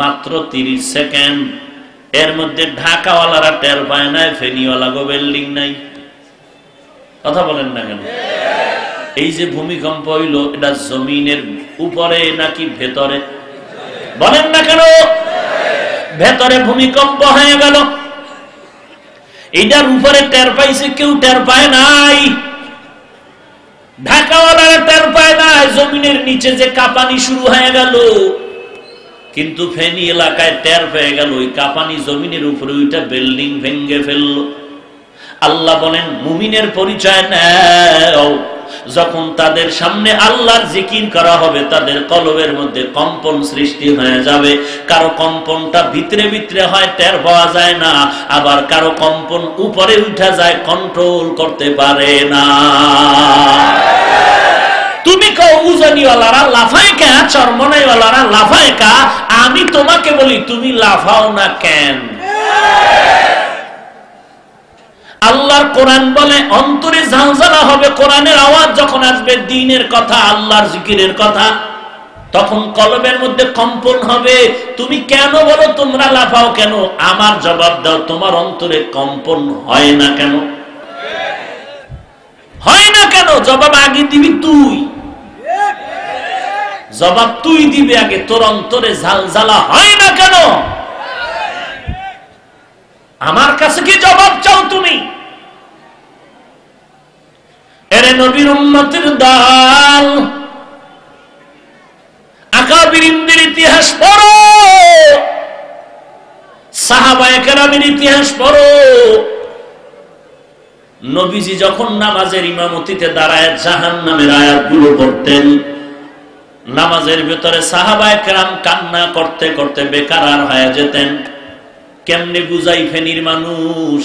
মাত্র 30 সেকেন্ড, এর মধ্যে ঢাকাওয়ালারা টের পায় না, ফেনীওয়ালা গো বিল্ডিং নাই। কথা বলেন না কেন? এই যে ভূমিকম্প হইল, এটা জমিনের উপরে নাকি ভেতরে? বলেন না কেন? ভেতরে ভূমিকম্প হয়ে গেল, এইটার উপরে টের পাইছে কেউ? টের পায় নাই। ঢাকাওয়ালারা টের পায় নাই, জমিনের নিচে যে কাঁপানি শুরু হয়ে গেল। কিন্তু ফেনী এলাকায় টের পেয়ে গেল, ওই কাঁপানি জমিনের উপরে ওইটা বিল্ডিং ভেঙে ফেললো। আল্লাহ বলেন, মুমিনের পরিচয় নাও, যখন তাদের সামনে আল্লাহর জিকির করা হবে তাদের কলবের মধ্যে কম্পন সৃষ্টি হয়ে যাবে। কারো কম্পনটা ভিতরে ভিতরে হয়, টের পাওয়া যায় না, আবার কারো কম্পন উপরে উঠা যায়, কন্ট্রোল করতে পারে না। তুমি কও উজানিওয়ালারা লাফায় কা, চরমনাইওয়ালারা লাফায় কা, আমি তোমাকে বলি তুমি লাফাও না কেন? আল্লাহর কোরআন বলে অন্তরে ঝালঝালা হবে। কোরআনের আওয়াজ যখন আসবে, দ্বীনের কথা, আল্লাহর জিকিরের কথা, তখন কলবের মধ্যে কম্পন হবে। তুমি কেন বলো তোমরা লাফাও কেন? আমার জবাব দাও, তোমার অন্তরে কম্পন হয় না কেন? হয় না কেন? জবাব আগে দিবি তুই, জবাব তুই দিবি আগে। তোর অন্তরে ঝালঝালা হয় না কেন? আমার কাছে কি জবাব চাও তুমি? এরে নবীর উম্মতের দল, আকাবিরিনদের ইতিহাস পড়ো, সাহাবায়ে কেরামের ইতিহাস পড়ো। নবীজি যখন নামাজের ইমামতিতে দাঁড়ায় জাহান্নামের আয়াতগুলো পড়তেন, নামাজের ভিতরে সাহাবায়ে কেরাম কান্না করতে করতে বেকারার হয়ে যেতেন। কেমনে বুঝাই ফেনীর মানুষ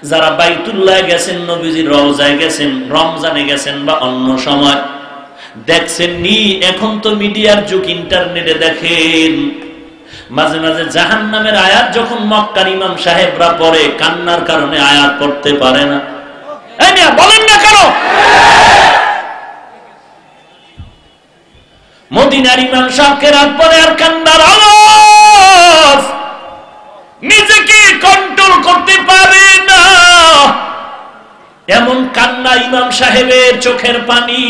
যারা বাইতুল্লাহ গেছেন, নবীজির রওজায় গেছেন, রমজানে গেছেন বা অন্য সময় দেখছেন নি? এখন তো মিডিয়ার যুগ, ইন্টারনেটে দেখেন। মাঝে মাঝে জাহান্নামের আয়াত যখন মক্কার ইমাম সাহেবরা পড়ে, কান্নার কারণে আয়াত পড়তে পারে না। বলেন না কেন? মদিনার ইমাম সাহেবকে রাত পরে আর কান্নার আওয়াজ, নিজেকে কন্ট্রোল করতে পারে না, এমন কান্না ইমাম সাহেবের, চোখের পানি।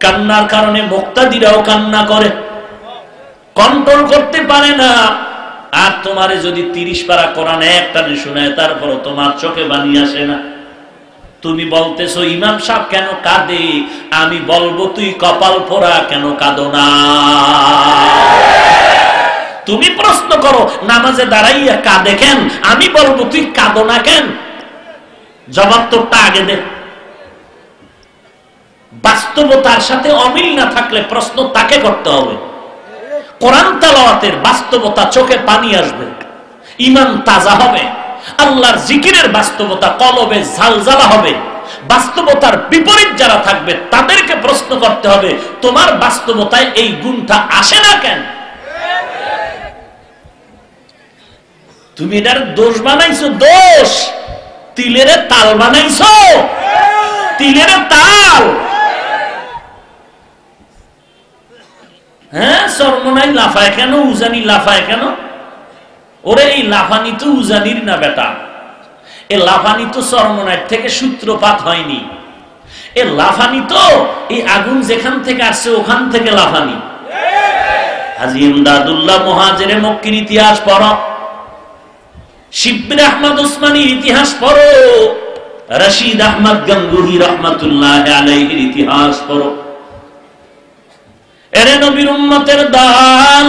কান্নার কারণে মুক্তাদিরাও কান্না করে, কন্ট্রোল করতে পারে না। আর তোমারে যদি 30 পারা কোরআন একটানে শোনায়, তারপরও তোমার চোখে পানি আসে না। তুমি বলতেছো ইমাম সাহেব কেন কাঁদে, আমি বলবো তুই কপাল পোড়া, কেন কাঁদো না? তুমি প্রশ্ন করো নামাজে দাঁড়াইয়া কাঁদে কেন, আমি বলবো তুই কাঁদো না কেন? জবাব তোরটা আগে দে। বাস্তবতার সাথে অমিল না থাকলে প্রশ্ন তাকে করতে হবে। কোরআন তেলাওয়াতের বাস্তবতা, চোখে পানি আসবে, ঈমান তাজা হবে। আল্লাহর জিকিরের বাস্তবতা, কলবে ঝালঝালা হবে। বাস্তবতার বিপরীত যারা থাকবে তাদেরকে প্রশ্ন করতে হবে, তোমার বাস্তবতায় এই গুণটা আসে না কেন? তুমি এটার দোষ বানাইছো, দোষ। তিলের তাল বানাইছো, তিলের তাল। হ্যাঁ, চরমনাই লাফায় কেন, উজানি লাফায় কেন? ওরে এই লাফানি তো উজানির না বেটা, এ লাফানি তো চরমনাইর থেকে সূত্রপাত হয়নি। এ লাফানি তো এই আগুন যেখান থেকে আসছে ওখান থেকে লাফানি। হাজী ইমদাদুল্লাহ মুহাজিরে মক্কির ইতিহাস পড়ো, শিববির আহমদ উসমানীর ইতিহাস পড়ো, রশিদ আহমদ গঙ্গুহি রহমাতুল্লাহ আলাইহির ইতিহাস পড়ো। এরে নবীর উম্মতের দল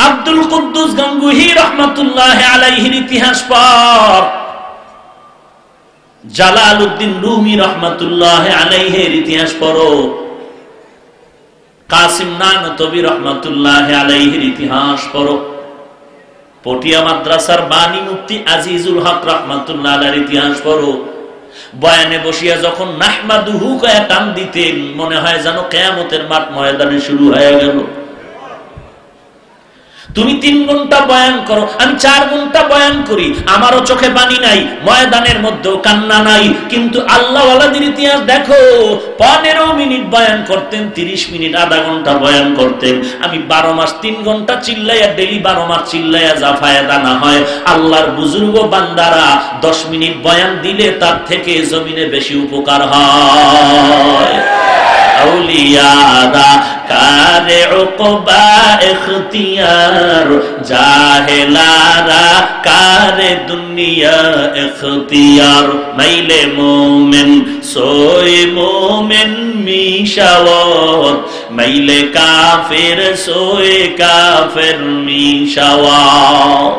আব্দুল কুদ্দুস গঙ্গুহি রহমাতুল্লাহ আলাইহির ইতিহাস পড়, জালালউদ্দিন রুমি রহমাতুল্লাহ আলাইহির ইতিহাস পড়ো, কাসিম নানতবী রহমাতুল্লাহ আলাইহির ইতিহাস পড়ো, পটিয়া মাদ্রাসার বানী মুফতি আজিজুল হক রহমাতুল্লাহ আলাইহির ইতিহাস পড়ো। বয়ানে বসিয়া যখন নাহমাদুহু কয়া টান দিতেন, মনে হয় যেন কিয়ামতের মাঠ ময়দানে শুরু হয়ে গেল। তুমি 3 ঘন্টা বয়ান করো, আমি 4 ঘন্টা বয়ান করি, আমারও চোখে পানি নাই, ময়দানের মধ্যেও কান্না নাই। কিন্তু আল্লাহ ওয়ালাদের ইতিহাস দেখো, 15 মিনিট বয়ান করতেন, 30 মিনিট আধা ঘন্টা বয়ান করতেন। আমি 12 মাস 3 ঘন্টা চিল্লাইয়া, ডেলি 12 মাস চিল্লাইয়া যা ফায়দা না হয়, আল্লাহর বুজুর্গ বান্দারা 10 মিনিট বয়ান দিলে তার থেকে জমিনে বেশি উপকার হয়। আউলিয়ারা কারে উকবা ইখতিয়ার, জাহেলারা কারে দুনিয়া ইখতিয়ার। মাইলে মোমেন সোয়ে মোমেন মিশাওয়াত, মাইলে কাফের সোয়ে কাফের মিশাওয়াত।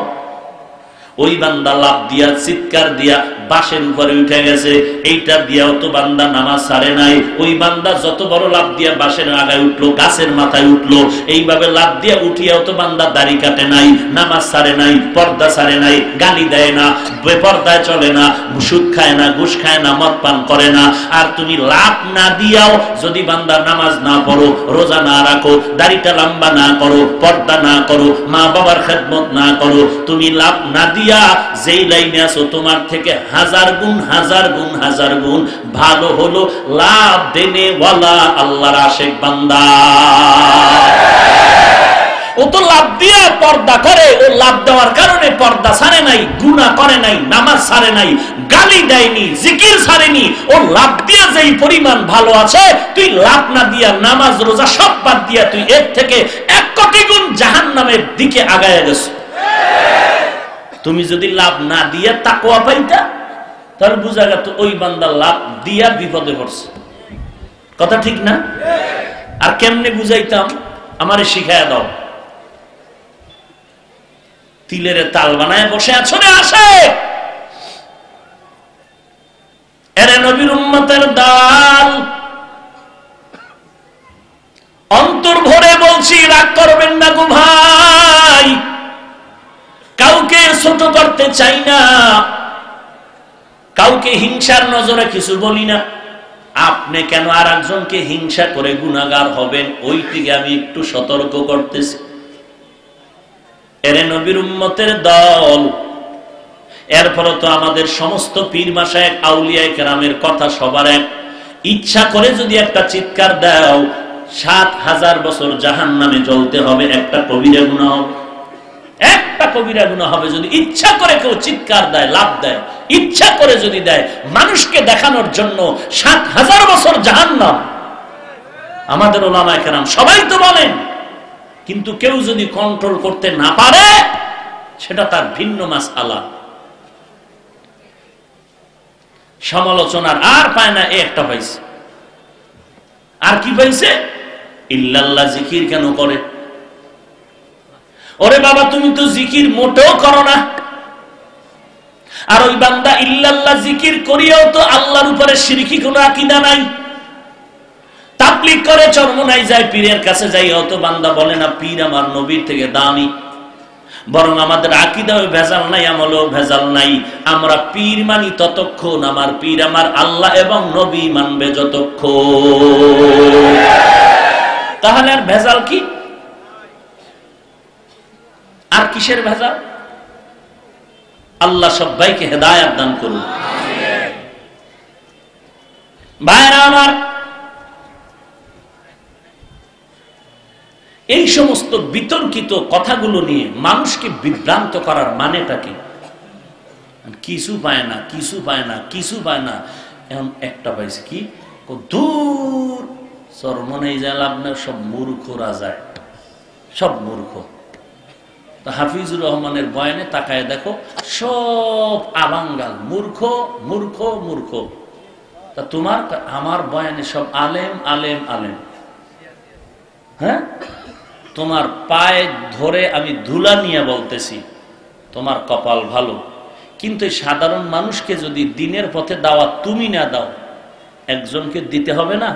ওই বান্দা লাভ দিয়া চিৎকার দিয়া বাঁশের উপরে উঠে গেছে, এইটা দিয়াও তো বান্দা নামাজ ছাড়ে নাই। ওই বান্দা যত বড় লাভ দিয়া বাঁশের আগায় উঠলো, গাছের মাথায় উঠলো, এইভাবে লাভ দিয়া উঠিয়াও তো বান্দা দাড়ি কাটে নাই, নামাজ ছাড়ে নাই, পর্দা ছাড়ে নাই, গালি দেয় না, বেপর্দায় চলে না, সুদ খায় না, ঘুষ খায় না, মদ পান করে না। আর তুমি লাভ না দিয়াও যদি বান্দা নামাজ না পড়ো, রোজা না রাখো, দাড়িটা লম্বা না করো, পর্দা না করো, মা বাবার খেদমত না করো, তুমি লাভ না দিয়া যেই লাইনে আছো তোমার থেকে 1000 গুণ 1000 গুণ 1000 গুণ ভালো হলো লাভ দেনে ওয়ালা আল্লাহর আশিক বান্দা। ও তো লাভ দিয়ে পর্দা করে, ও লাভ দেওয়ার কারণে পর্দা ছাড়ে নাই, গুনাহ করে নাই, নামাজ ছাড়ে নাই, গালি দেয়নি, জিকির ছাড়েনি। ও লাভ দিয়ে যেই পরিমাণ ভালো আছে, তুই লাভ না দিয়া নামাজ রোজা সব বাদ দিয়া তুই এর থেকে 1 কোটি গুণ জাহান্নামের দিকে আগায় গেছো। তুমি যদি লাভ না দিয়া তাকওয়া পাইতা, তাহলে বুঝা গেল ওই বান্দা লাভ দিয়া বিপদে পড়ছে। কথা ঠিক না? আর কেমনে বুঝাইতাম, আমারে শিখায়া দাও। তিলের তাল বানায় বসে আছো রে আসে, এরে নবীর উম্মতের দল, অন্তর ভরে বলছি, রাগ করবেন না গো ভাই। কাউকে ছোট করতে চাই না, কাউকে হিংসার নজরে কিছু বলি না। আপনি কেন আর একজনকে হিংসা করে গুনাহগার হবেন, ওই থেকে আমি একটু সতর্ক করতেছি। এরে নবীর উম্মতের দল, এরপরে তো আমাদের সমস্ত পীর মাশায়েখ আউলিয়ায়ে কেরামের কথা সবার এক। ইচ্ছা করে যদি একটা চিৎকার দাও, 7000 বছর জাহান্নামে জ্বলতে হবে, একটা কবিরা গুনাহ হবে, একটা কবিরা গুনাহ হবে। যদি ইচ্ছা করে কেউ চিৎকার দেয়, লাভ দেয়, ইচ্ছা করে যদি দেয় মানুষকে দেখানোর জন্য, 7000 বছর জাহান্নাম। আমাদের উলামায়ে কেরাম সবাই তো বলেন, কিন্তু কেউ যদি কন্ট্রোল করতে না পারে সেটা তার ভিন্ন মাসআলা। সমালোচনার আর পায় না, একটা পাইছে। আর কি পাইছে? ইল্লাল্লাহ জিকির কেন করে? ওরে বাবা, তুমি তো জিকির মোটেও করো না। আর ওই বান্দা ইল্লাল্লাহ জিকির করিয়াও তো আল্লাহর উপরে শিরকি কোনো আকীদা নাই। তাবলীগ করে চরমনাই যায়, পীরের কাছে যাই, অত বান্দা বলে না পীর আমার নবীর থেকে দামি। বরং আমাদের আকীদাও ভেজাল নাই, আমলেও ভেজাল নাই। আমরা পীর মানি ততক্ষণ, আমার পীর আমার আল্লাহ এবং নবী মানবে যতক্ষণ। তাহলে আর ভেজাল কি? আর কিসের ভেজাল? আল্লাহ সবাইকে হেদায়েত দান করুন। ভাইরা আমার, এই সমস্ত বিতর্কিত কথাগুলো নিয়ে মানুষকে বিভ্রান্ত করার মানেটা কি? কিছু পায় না, কিছু পায় না, কিছু পায় না। এখন একটা পাইছে কি, দূর চরমনে যায় আপনার সব মূর্খরা যায়, সব মূর্খ। হাফিজুর রহমানের বয়ানে তাকায় দেখো, সব আবাঙ্গাল, মূর্খ মূর্খ মূর্খ। তা তোমার আমার বয়ানে সব আলেম আলেম আলেম। হ্যাঁ, তোমার পায়ে ধরে আমি ধুলা নিয়ে বলতেছি তোমার কপাল ভালো, কিন্তু সাধারণ মানুষকে যদি দিনের পথে দাওয়াত তুমি না দাও, একজনকে দিতে হবে না?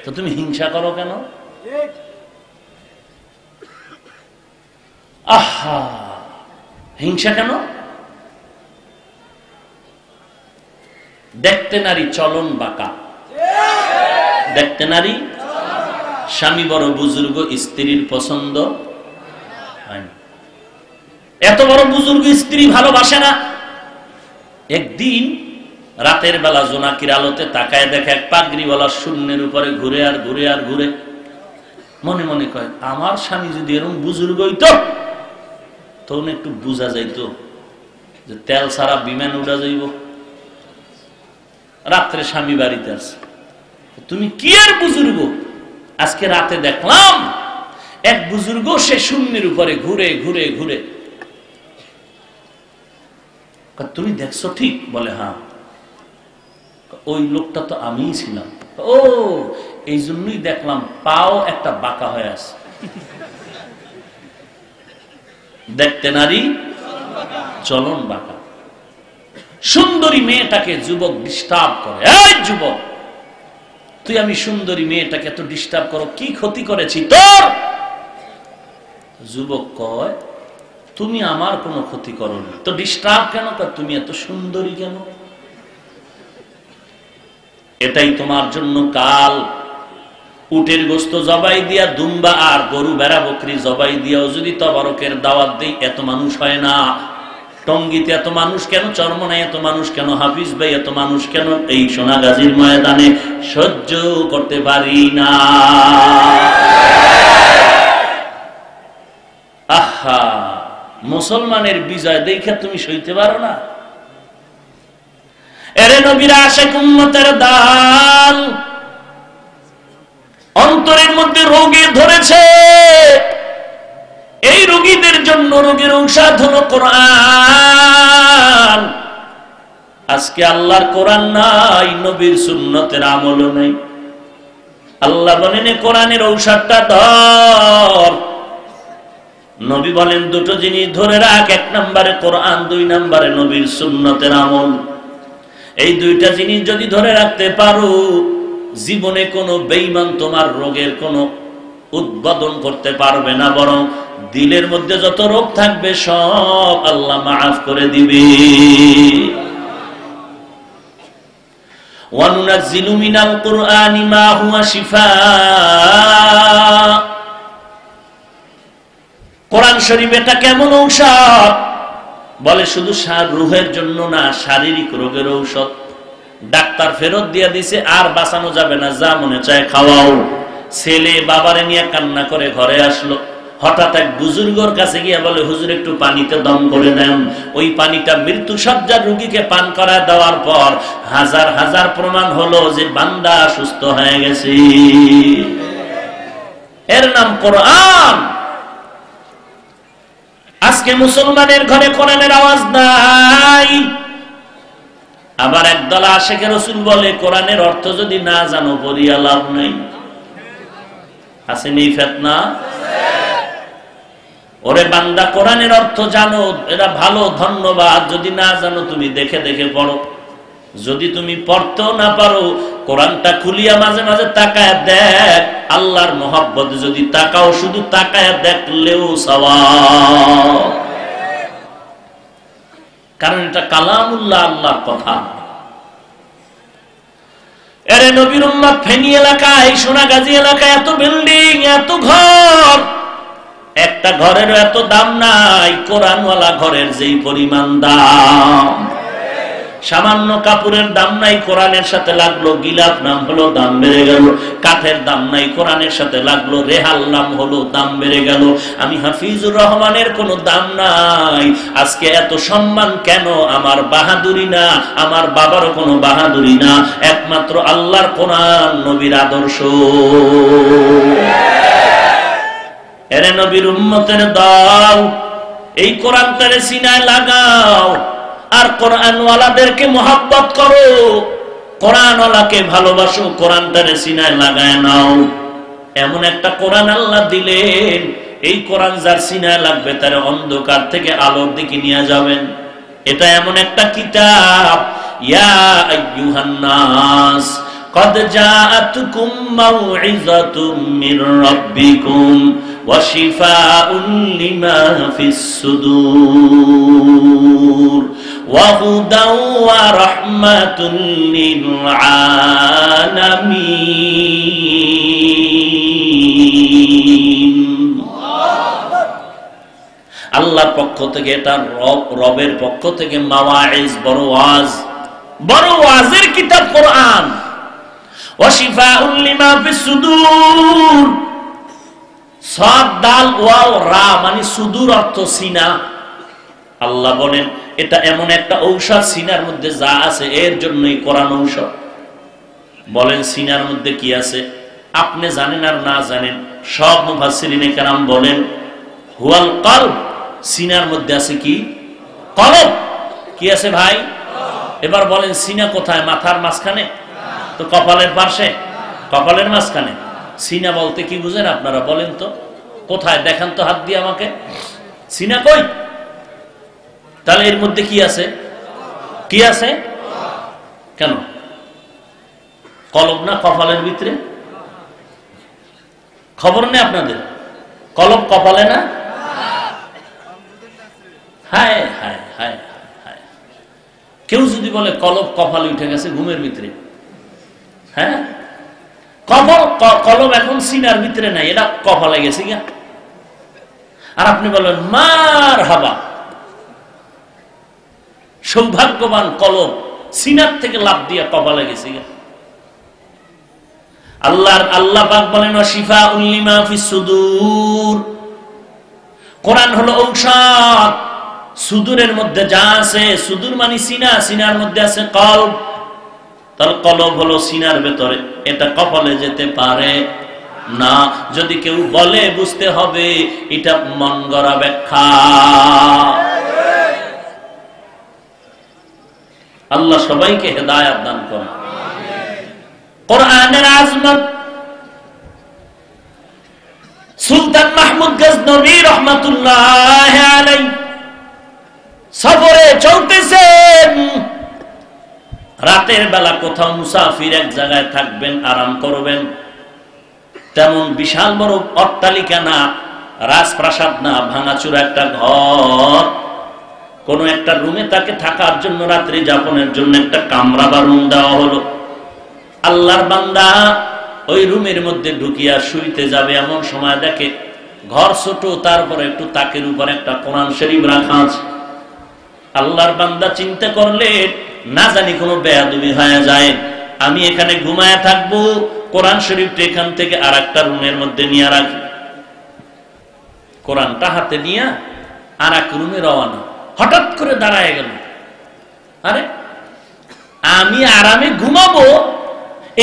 তো তুমি হিংসা করো কেন? আহা, হিংসা কেন? দেখতে নারী চলন বাঁকা, দেখতে নারী, স্বামী বড় বুজুর্গ, স্ত্রীর পছন্দ হয় না। এত বড় বুজুর্গ স্ত্রী ভালোবাসে না। একদিন রাতের বেলা জোনাকির আলোতে তাকায় দেখে এক পাগড়িওয়ালা শূন্যের উপরে ঘুরে আর ঘুরে আর ঘুরে। মনে মনে কয়, আমার স্বামী যদি এরকম বুজুর্গ হইতো তখন একটু বুঝা যাইতো যে তেল ছাড়া বিমান উড়া যাইব। রাত্রে স্বামী বাড়িতে আছে, তুমি কি আর বুজুর্গ? আজকে রাতে দেখলাম এক বুজুর্গ সে শূন্যের উপরে ঘুরে ঘুরে ঘুরে। তুমি দেখছো ঠিক? বলে হ্যাঁ। ওই লোকটা তো আমিই ছিলাম। ও, এই জন্যই দেখলাম পাও একটা বাঁকা হয়ে আছে। দেখতে নারী চলন বাঁকা। সুন্দরী মেয়েটাকে যুবক ডিস্টার্ব করে। এই যুবক, তুই আমি সুন্দরী মেয়েটাকে এত ডিস্টার্ব করো, কি ক্ষতি করেছি তোর? যুবক কয়, তুমি আমার কোনো ক্ষতি করোনি, তো ডিস্টার্ব কেন? তুমি এত সুন্দরী কেন? এটাই তোমার জন্য কাল উটের গোস্ত জবাই দিয়া, দুম্বা আর গরু বেড়া বকরি জবাই দিয়াও যদি তবারকের দাওয়াত দেই, এত মানুষ হয় না। টঙ্গিতে এত মানুষ কেন? চরমনায় এত মানুষ কেন? হাফিজ ভাই এত মানুষ কেন? এই সোনাগাজীর ময়দানে সহ্য করতে পারি না। আহা, মুসলমানের বিজয় দেখে তুমি সইতে পারো না? এরে নবীর আশিক উম্মতের দাল, অন্তরের মধ্যে রোগে ধরেছে। এই রোগীদের জন্য রোগের ঔষধ হলো কোরআন। আজকে আল্লাহর কোরআন নাই, নবীর সুন্নতের আমল নাই। আল্লাহ বলেন কোরআনের ঔষধটা ধর। নবী বলেন দুটো জিনিস ধরে রাখ, এক নম্বরে কোরআন, দুই নম্বরে নবীর সুন্নতের আমল। এই দুইটা জিনিস যদি ধরে রাখতে পারো, জীবনে কোনো বেঈমান তোমার রোগের কোনো উদ্বোধন করতে পারবে না, বরং দিলের মধ্যে যত রোগ থাকবে সব আল্লাহ মাফ করে দিবে। ওয়ানুনাজ্জিলু মিনাল কুরআনি মা হুয়া শিফাআ। কোরআন শরীফ এটা কেমন ঔষধ? বলে শুধু রূহের জন্য না, শারীরিক রোগের ঔষধ। ডাক্তার ফেরত দিয়ে দিছে, আর বাঁচানো যাবে না, যা মনে চায় খাওয়াও। ছেলে বাবারে নিয়ে কান্না করে ঘরে আসলো, হঠাৎ এক বুজুর্গর কাছে গিয়ে বলে, হুজুর একটু পানিতে দম করে দেন। ওই পানিটা মৃত্যু সজ্জার রোগীকে পান করা দেওয়ার পর হাজার হাজার প্রমাণ হলো যে বান্দা সুস্থ হয়ে গেছে। এর নাম কোরআন। আজকে মুসলমানের ঘরে কোরআনের আওয়াজ নাই। আবার একদল আশিকে রাসূল বলে, কোরআনের অর্থ যদি না জানো পড়িয়া লাভ নাই। আসেনি ফিতনা? ওরে বান্দা, কোরআনের অর্থ জানো, এটা ভালো, ধন্যবাদ। যদি না জানো তুমি দেখে দেখে পড়ো। যদি তুমি পড়তেও না পারো, কোরআনটা খুলিয়া মাঝে মাঝে তাকায় দেখ। আল্লাহর মহব্বত যদি তাকাও, শুধু তাকায় দেখলেও সওয়াব। কারণ এটা কালামুল্লাহ, আল্লাহর কথা। এরে নবীর উম্মত, ফেনী এলাকায়, সোনাগাজী এলাকায় এত বিল্ডিং, এত ঘর, এক একটা ঘরেরও এত দাম নাই কোরআনওয়ালা ঘরের যেই পরিমাণ দাম। সামান্য কাপড়ের দাম নাই, কোরআনের সাথে লাগলো গিলাফ, নাম হলো দাম বেড়ে গেল। কাঠের দাম নাই, কোরআনের সাথে লাগলো রেহাল, নাম হলো দাম বেড়ে গেল। আমি হাফিজুর রহমানের কোনো দাম নাই। আজকে এত সম্মান কেন? আমার বাহাদুরি না, আমার বাবারও কোনো বাহাদুরি না, একমাত্র আল্লাহর কোরআন, নবীর আদর্শ। এরে নবীর উম্মতের দল, এই কোরআনটারে সিনায় লাগাও আর কোরআনওয়ালাদেরকে মহব্বত করো, কোরআনওয়ালাকে ভালোবাসো, কোরআনটারে সিনায় লাগায় নাও। এমন একটা কোরআন আল্লাহ দিলেন, এই কোরআন যার সিনায় লাগবে তার অন্ধকার থেকে আলোর দিকে নিয়ে যাবেন। এটা এমন একটা কিতাব, ইয়া আইয়ুহান নাস قد جاءتكم موعظة من ربكم وشفاء لما في الصدور وهدى ورحمة للعالمين। আল্লাহর পক্ষ থেকে, এটা রবের পক্ষ থেকে মাওয়াইজ, বড় ওয়াজ, বড় ওয়াজের কিতাব কোরআন। ওয়াশিফাউল লিমা ফিস সুদূর, সাদ দাল ওয়াও রা মানে সুদূর অর্থ সিনা। আল্লাহ বলেন এটা এমন একটা ঔষধ, সিনার মধ্যে যা আছে এর জন্যই কোরআন ঔষধ। বলেন সিনার মধ্যে কি আছে? আপনি জানেন আর না জানেন, সব মুফাসসিরিনে কেরাম বলেন হুয়াল কলব, সিনার মধ্যে আছে কি? কলব। কি আছে ভাই? এবার বলেন সিনা কোথায়? মাথার মাঝখানে? তো কপালের পাশে? কপালের মাঝখানে। সিনা বলতে কি বুঝেন আপনারা বলেন তো? কোথায় দেখান তো হাত দিয়ে আমাকে, সিনা কই? তাহলে এর মধ্যে কি আছে? কি আছে? কেন কলব না কপালের ভিতরে? খবর নেই আপনাদের? কলব কপালে না? হায় হায় হায় হায়। কেউ যদি বলে কলব কপালে উঠে গেছে ঘুমের ভিতরে, হ্যাঁ কলব এখন সিনার ভিতরে নাই, এটা কপালে গেছে গা। আর আপনি বলেন মার হাবা, সৌভাগ্যবান কলব সিনার থেকে লাভ দিয়ে কপালে গেছে গা। আল্লাহ পাক বলেন ওয়াশিফাউল লিমা ফিস সুদূর, কোরআন হলো ঔষধ। সুদূরের মধ্যে যা আছে, সুদূর মানে সিনা, সিনার মধ্যে আছে কলব। তার কলব হলো সিনার ভেতরে, এটা কপালে যেতে পারে না। যদি কেউ বলে বুঝতে হবে এটা মন গড়া ব্যাখ্যা। আল্লাহ সবাইকে হেদায়েত দান করেন। কোরআনের আজমত, সুলতান মাহমুদ গজনবী রহমাতুল্লাহ আলাইহি সফরে চলতেছেন। রাতের বেলা কোথাও মুসাফির এক জায়গায় থাকবেন, আরাম করবেন। তেমন বিশাল বড় অট্টালিকা না, রাজপ্রাসাদ না, ভাঙাচুরা একটা ঘর। কোন একটা রুমে তাকে থাকার জন্য, রাত্রি যাপনের জন্য একটা কামরা বা রুম দেওয়া হলো। আল্লাহর বান্দা ওই রুমের মধ্যে ঢুকিয়া শুইতে যাবে, এমন সময় দেখে ঘর ছোট, তারপরে একটু তাকের উপর একটা কোরআন শরীফ রাখা আছে। আল্লাহর বান্দা চিন্তা করলে না জানি কোনো বেয়াদবি হয়ে যায়, আমি এখানে ঘুমায়া থাকবো, কোরআন শরীফটা এখান থেকে আর একটা রুমের মধ্যে নিয়ে রাখি। কোরআনটা হাতে নিয়ে আর এক রুমে রওনা। হঠাৎ করে দাঁড়ায় গেল, আরে আমি আরামে ঘুমাবো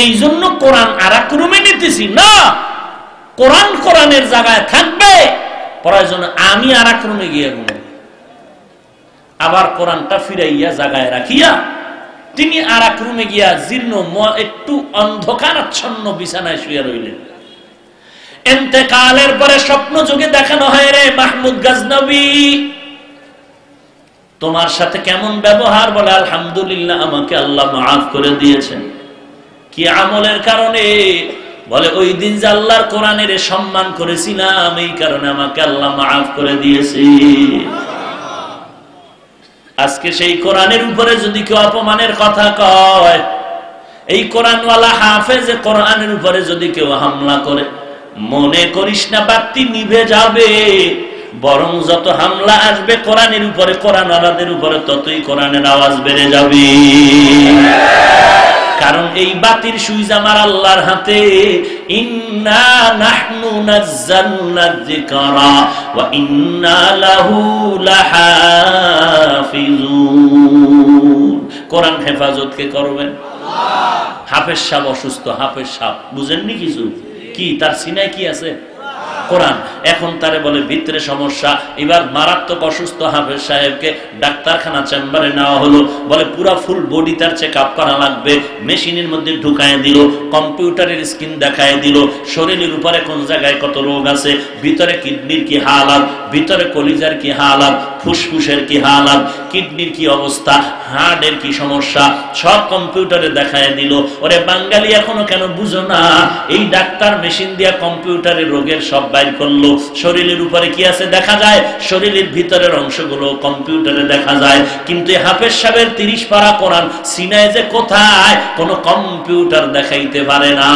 এই জন্য কোরআন আর এক রুমে নিতেছি না, কোরআন কোরআনের জায়গায় থাকবে, প্রয়োজন আমি আর এক রুমে গিয়ে ঘুমাবো। আবার কোরআনটা ফিরাইয়া জায়গায় রাখিয়া তিনি আর এক রুমে গিয়া জীর্ণ একটু অন্ধকারাচ্ছন্ন বিছানায় শুয়ে রইলেন। ইন্তেকালের পরে স্বপ্ন যোগে দেখানো হয়, রে মাহমুদ গজনবী তোমার সাথে কেমন ব্যবহার? বলে আলহামদুলিল্লাহ, আমাকে আল্লাহ মাফ করে দিয়েছেন। কি আমলের কারণে? বলে ওই দিন যে আল্লাহর কোরআনের সম্মান করেছিলাম, এই কারণে আমাকে আল্লাহ মাফ করে দিয়েছে। আজকে সেই কোরআনের উপরে যদি কেউ অপমানের কথা কয়, এই কোরআনওয়ালা হাফেজ কোরআনের উপরে যদি কেউ হামলা করে, মনে করিস না বাতি নিভে যাবে, বরং যত হামলা আসবে কোরআনের উপরে, কোরআন আলাদের উপরে, ততই কোরআনের আওয়াজ বেড়ে যাবে। কারণ এই বাতির সুইচ আমার আল্লাহর হাতে। ইন্না নাহনু নাযালনা যিকরা ওয়া ইন্না লাহু লাহাফিজুন। কোরআন হেফাজত কে করবেন? আল্লাহ। হাফেজ সাহেব অসুস্থ, হাফেজ সাহেব বুঝেননি কিছু? কি তার সিনায় কি আছে? কোরআন। এখন তারে বলে ভিতরে সমস্যা, এবার মারাত্মক অসুস্থ হাফেজ সাহেবকে ডাক্তারখানা চেম্বারে নেওয়া হলো, বলে পুরো ফুল বডি তার চেক আপ করা লাগবে। মেশিনের মধ্যে ঢুকায় দিল, কম্পিউটারের স্ক্রিন দেখায় দিল, শরীরের উপরে কোন জায়গায় কত রোগ আছে, ভিতরে কিডনির কি হালাত, ভিতরে কলিজার কি হালাত, ফুসফুসের কি হালাত, কিডনির কি অবস্থা, হার্টের কি সমস্যা, সব কম্পিউটারে দেখায় দিল। ওরে বাঙালি এখনো কেন বুঝো না? এই ডাক্তার মেশিন দিয়া কম্পিউটারের রোগের সব বাইর করলো। শরীরের উপরে কি আছে দেখা যায়, শরীরের ভিতরের অংশগুলো কম্পিউটারে দেখা যায়, কিন্তু হাফেজ সাহেবের 30 পারা কোরআন সিনায় যে কোথায় কোনো কম্পিউটার দেখাইতে পারে না।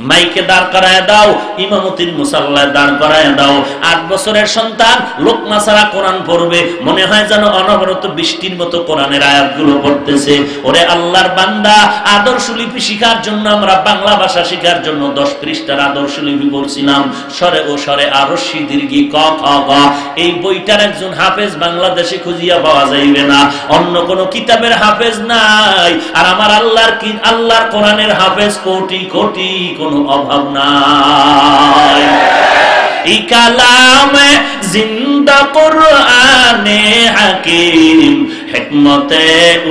মাইকে দাঁড় করায় দাও, ইমামতির মুসাল্লায় দাঁড় করায় দাও, 8 বছরের সন্তান লোকমা ছাড়া কোরআন পড়বে, মনে হয় যেন অনবরত বৃষ্টির মতো কোরআনের আয়াতগুলো পড়তেছে। ওরে আল্লাহর বান্দা, আদর্শলিপি শিখার জন্য আমরা বাংলা ভাষা শিখার জন্য 10 পৃষ্ঠার আদর্শলিপি পড়ছিলাম, স্বরে ও স্বরে আরশি দীর্ঘি ক খ গ। এই বইটার একজন হাফেজ বাংলাদেশে খুঁজিয়া পাওয়া যাইবে না, অন্য কোন কিতাবের হাফেজ নাই। আর আমার আল্লাহর কোরআনের হাফেজ কোটি কোটি, কোনো অভাব নাই। এই কালামে জিন্দা কোরআনে হাকিম, হিকমতে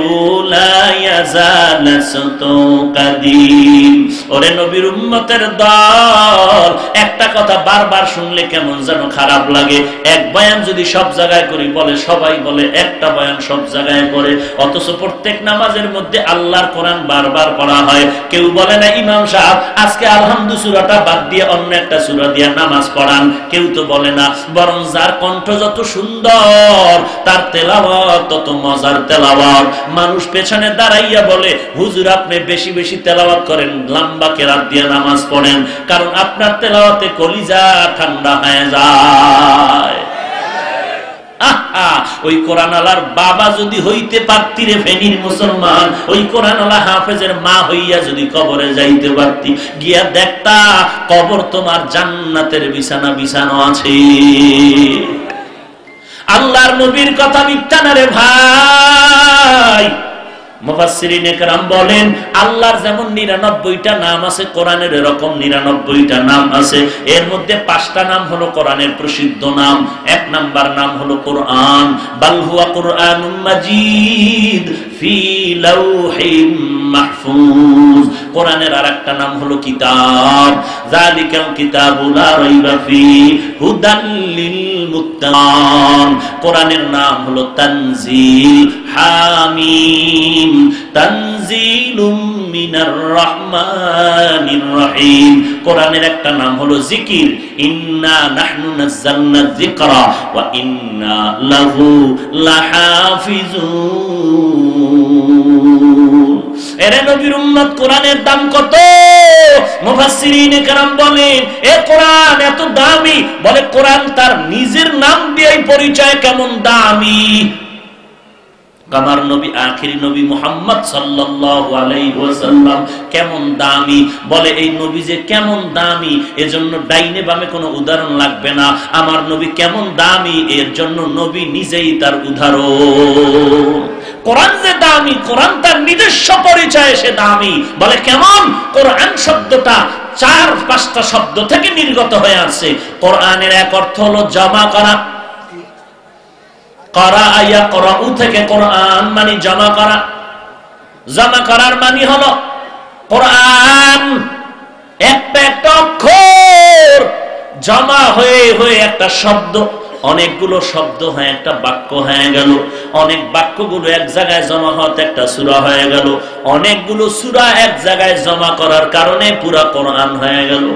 উলা ইয়াজালাসতু কাদিম। ওরে নবীর উম্মতের দল, একটা কথা বারবার শুনলে কেমন যেন খারাপ লাগে। এক বয়ান যদি সব জায়গায় করি, বলে সবাই বলে একটা বয়ান সব জায়গায় করে, অথচ প্রত্যেক নামাজের মধ্যে আল্লাহর কোরআন বারবার পড়া হয়। কেউ বলে না ইমাম সাহেব আজকে আলহামদু সূরাটা বাদ দিয়ে অন্য একটা সূরা দিয়ে নামাজ পড়ান, কেউ তো বলে না। বরং যার কণ্ঠ যত সুন্দর, তার তেলাওয়াত তত মজার তেলাওয়াত। মানুষ পেছনে দাঁড়াইয়া বলে হুজুর আপনি বেশি বেশি তেলাওয়াত করেন, লম্বা কেরাত দিয়ে নামাজ পড়েন, কারণ আপনার তেলাওয়াতে কলিজা ঠান্ডা হয়ে যায়। ওই কোরআন আলার বাবা যদি হইতে পারতি রে ফেনীর মুসলমান, ওই কোরআন আলা হাফেজের মা হইয়া যদি কবরে যাইতে পারতি, গিয়া দেখতা কবর তোমার জান্নাতের বিছানা বিছানো আছে। আল্লাহর নবীর কথা মিথ্যা না রে ভাই। মুফাসসিরিনে কেরাম বলেন আল্লাহর যেমন 99টা নাম আছে, কোরআনের এরকম 99টা নাম আছে। এর মধ্যে 5টা নাম হলো কোরআনের প্রসিদ্ধ নাম। 1 নাম্বার নাম হলো কোরআন, বাল হুয়া কুরআনুম মাজিদ ফি লাউহিম মাহফুজ। কোরআনের আরেকটা নাম হলো কিতাব, যালিকাল কিতাবু লা রাইবা ফি হুদাল লিল মুত্তাকিন। কোরআনের নাম হলো তানজিল, হামিম, তানজিলুম মিনার রহমানির রহিম। কোরআনের একটা নাম হলো জিকির, ইন্না নাহনু নাযালনা যিকরা ওয়া ইন্না লাহু লাহাফিজুন। এরে নবীর উম্মত, কোরআনের দাম কত? মুফাসসিরিনে কেরাম বলেন এ কোরআন এত দামি, বলে কোরআন তার নিজের নাম দিয়েই পরিচয় কেমন দামি। আমার নবী আখিরি নবী মুহাম্মদ সাল্লাল্লাহু আলাইহি ওয়াসাল্লাম কেমন দামি, বলে এই নবী যে কেমন দামি এজন্য ডাইনে বামে কোনো উদাহরণ লাগবে না। আমার নবী কেমন দামি এর জন্য নবী নিজেই তার উদাহরণ। কোরআন যে দামি, কোরআন তার নিজস্ব পরিচয় সে দামি। বলে কেমন? কোরআন শব্দটা 4-5টা শব্দ থেকে নির্গত হয়ে আছে। কোরআনের এক অর্থ হলো জমা করা, করাআয়া করাউ থেকে কোরআন মানে জমা করা। জমা করার মানে হলো কোরআন একটা একটা অক্ষর জমা হয়ে হয়ে একটা শব্দ, অনেকগুলো শব্দ হয়ে একটা বাক্য হয়ে গেল, অনেক বাক্যগুলো এক জায়গায় জমা হতে একটা সূরা হয়ে গেল, অনেকগুলো সূরা এক জায়গায় জমা করার কারণে পুরা কোরআন হয়ে গেল।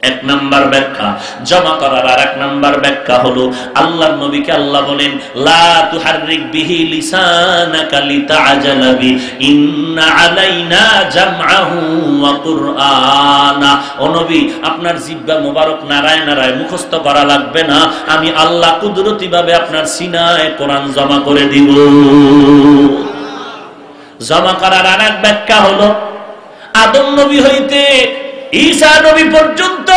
এক নাম্বার ব্যাখ্যা। জমা করার আর এক নাম্বার ব্যাখ্যা হলো আল্লাহর নবীকে আল্লাহ বলেন লা তুহাররিক বিহি লিসানাকা লিতাআজালা বি ইন্না আলাইনা জামআহু ওয়া কুরআনা। ও নবী, আপনার জিহ্বা মোবারক নারায় নারায় মুখস্থ করা লাগবে না, আমি আল্লাহ কুদরতি ভাবে আপনার সিনায় কোরআন জমা করে দিব। জমা করার আর এক ব্যাখ্যা হলো আদম নবী হইতে ঈসা নবী পর্যন্ত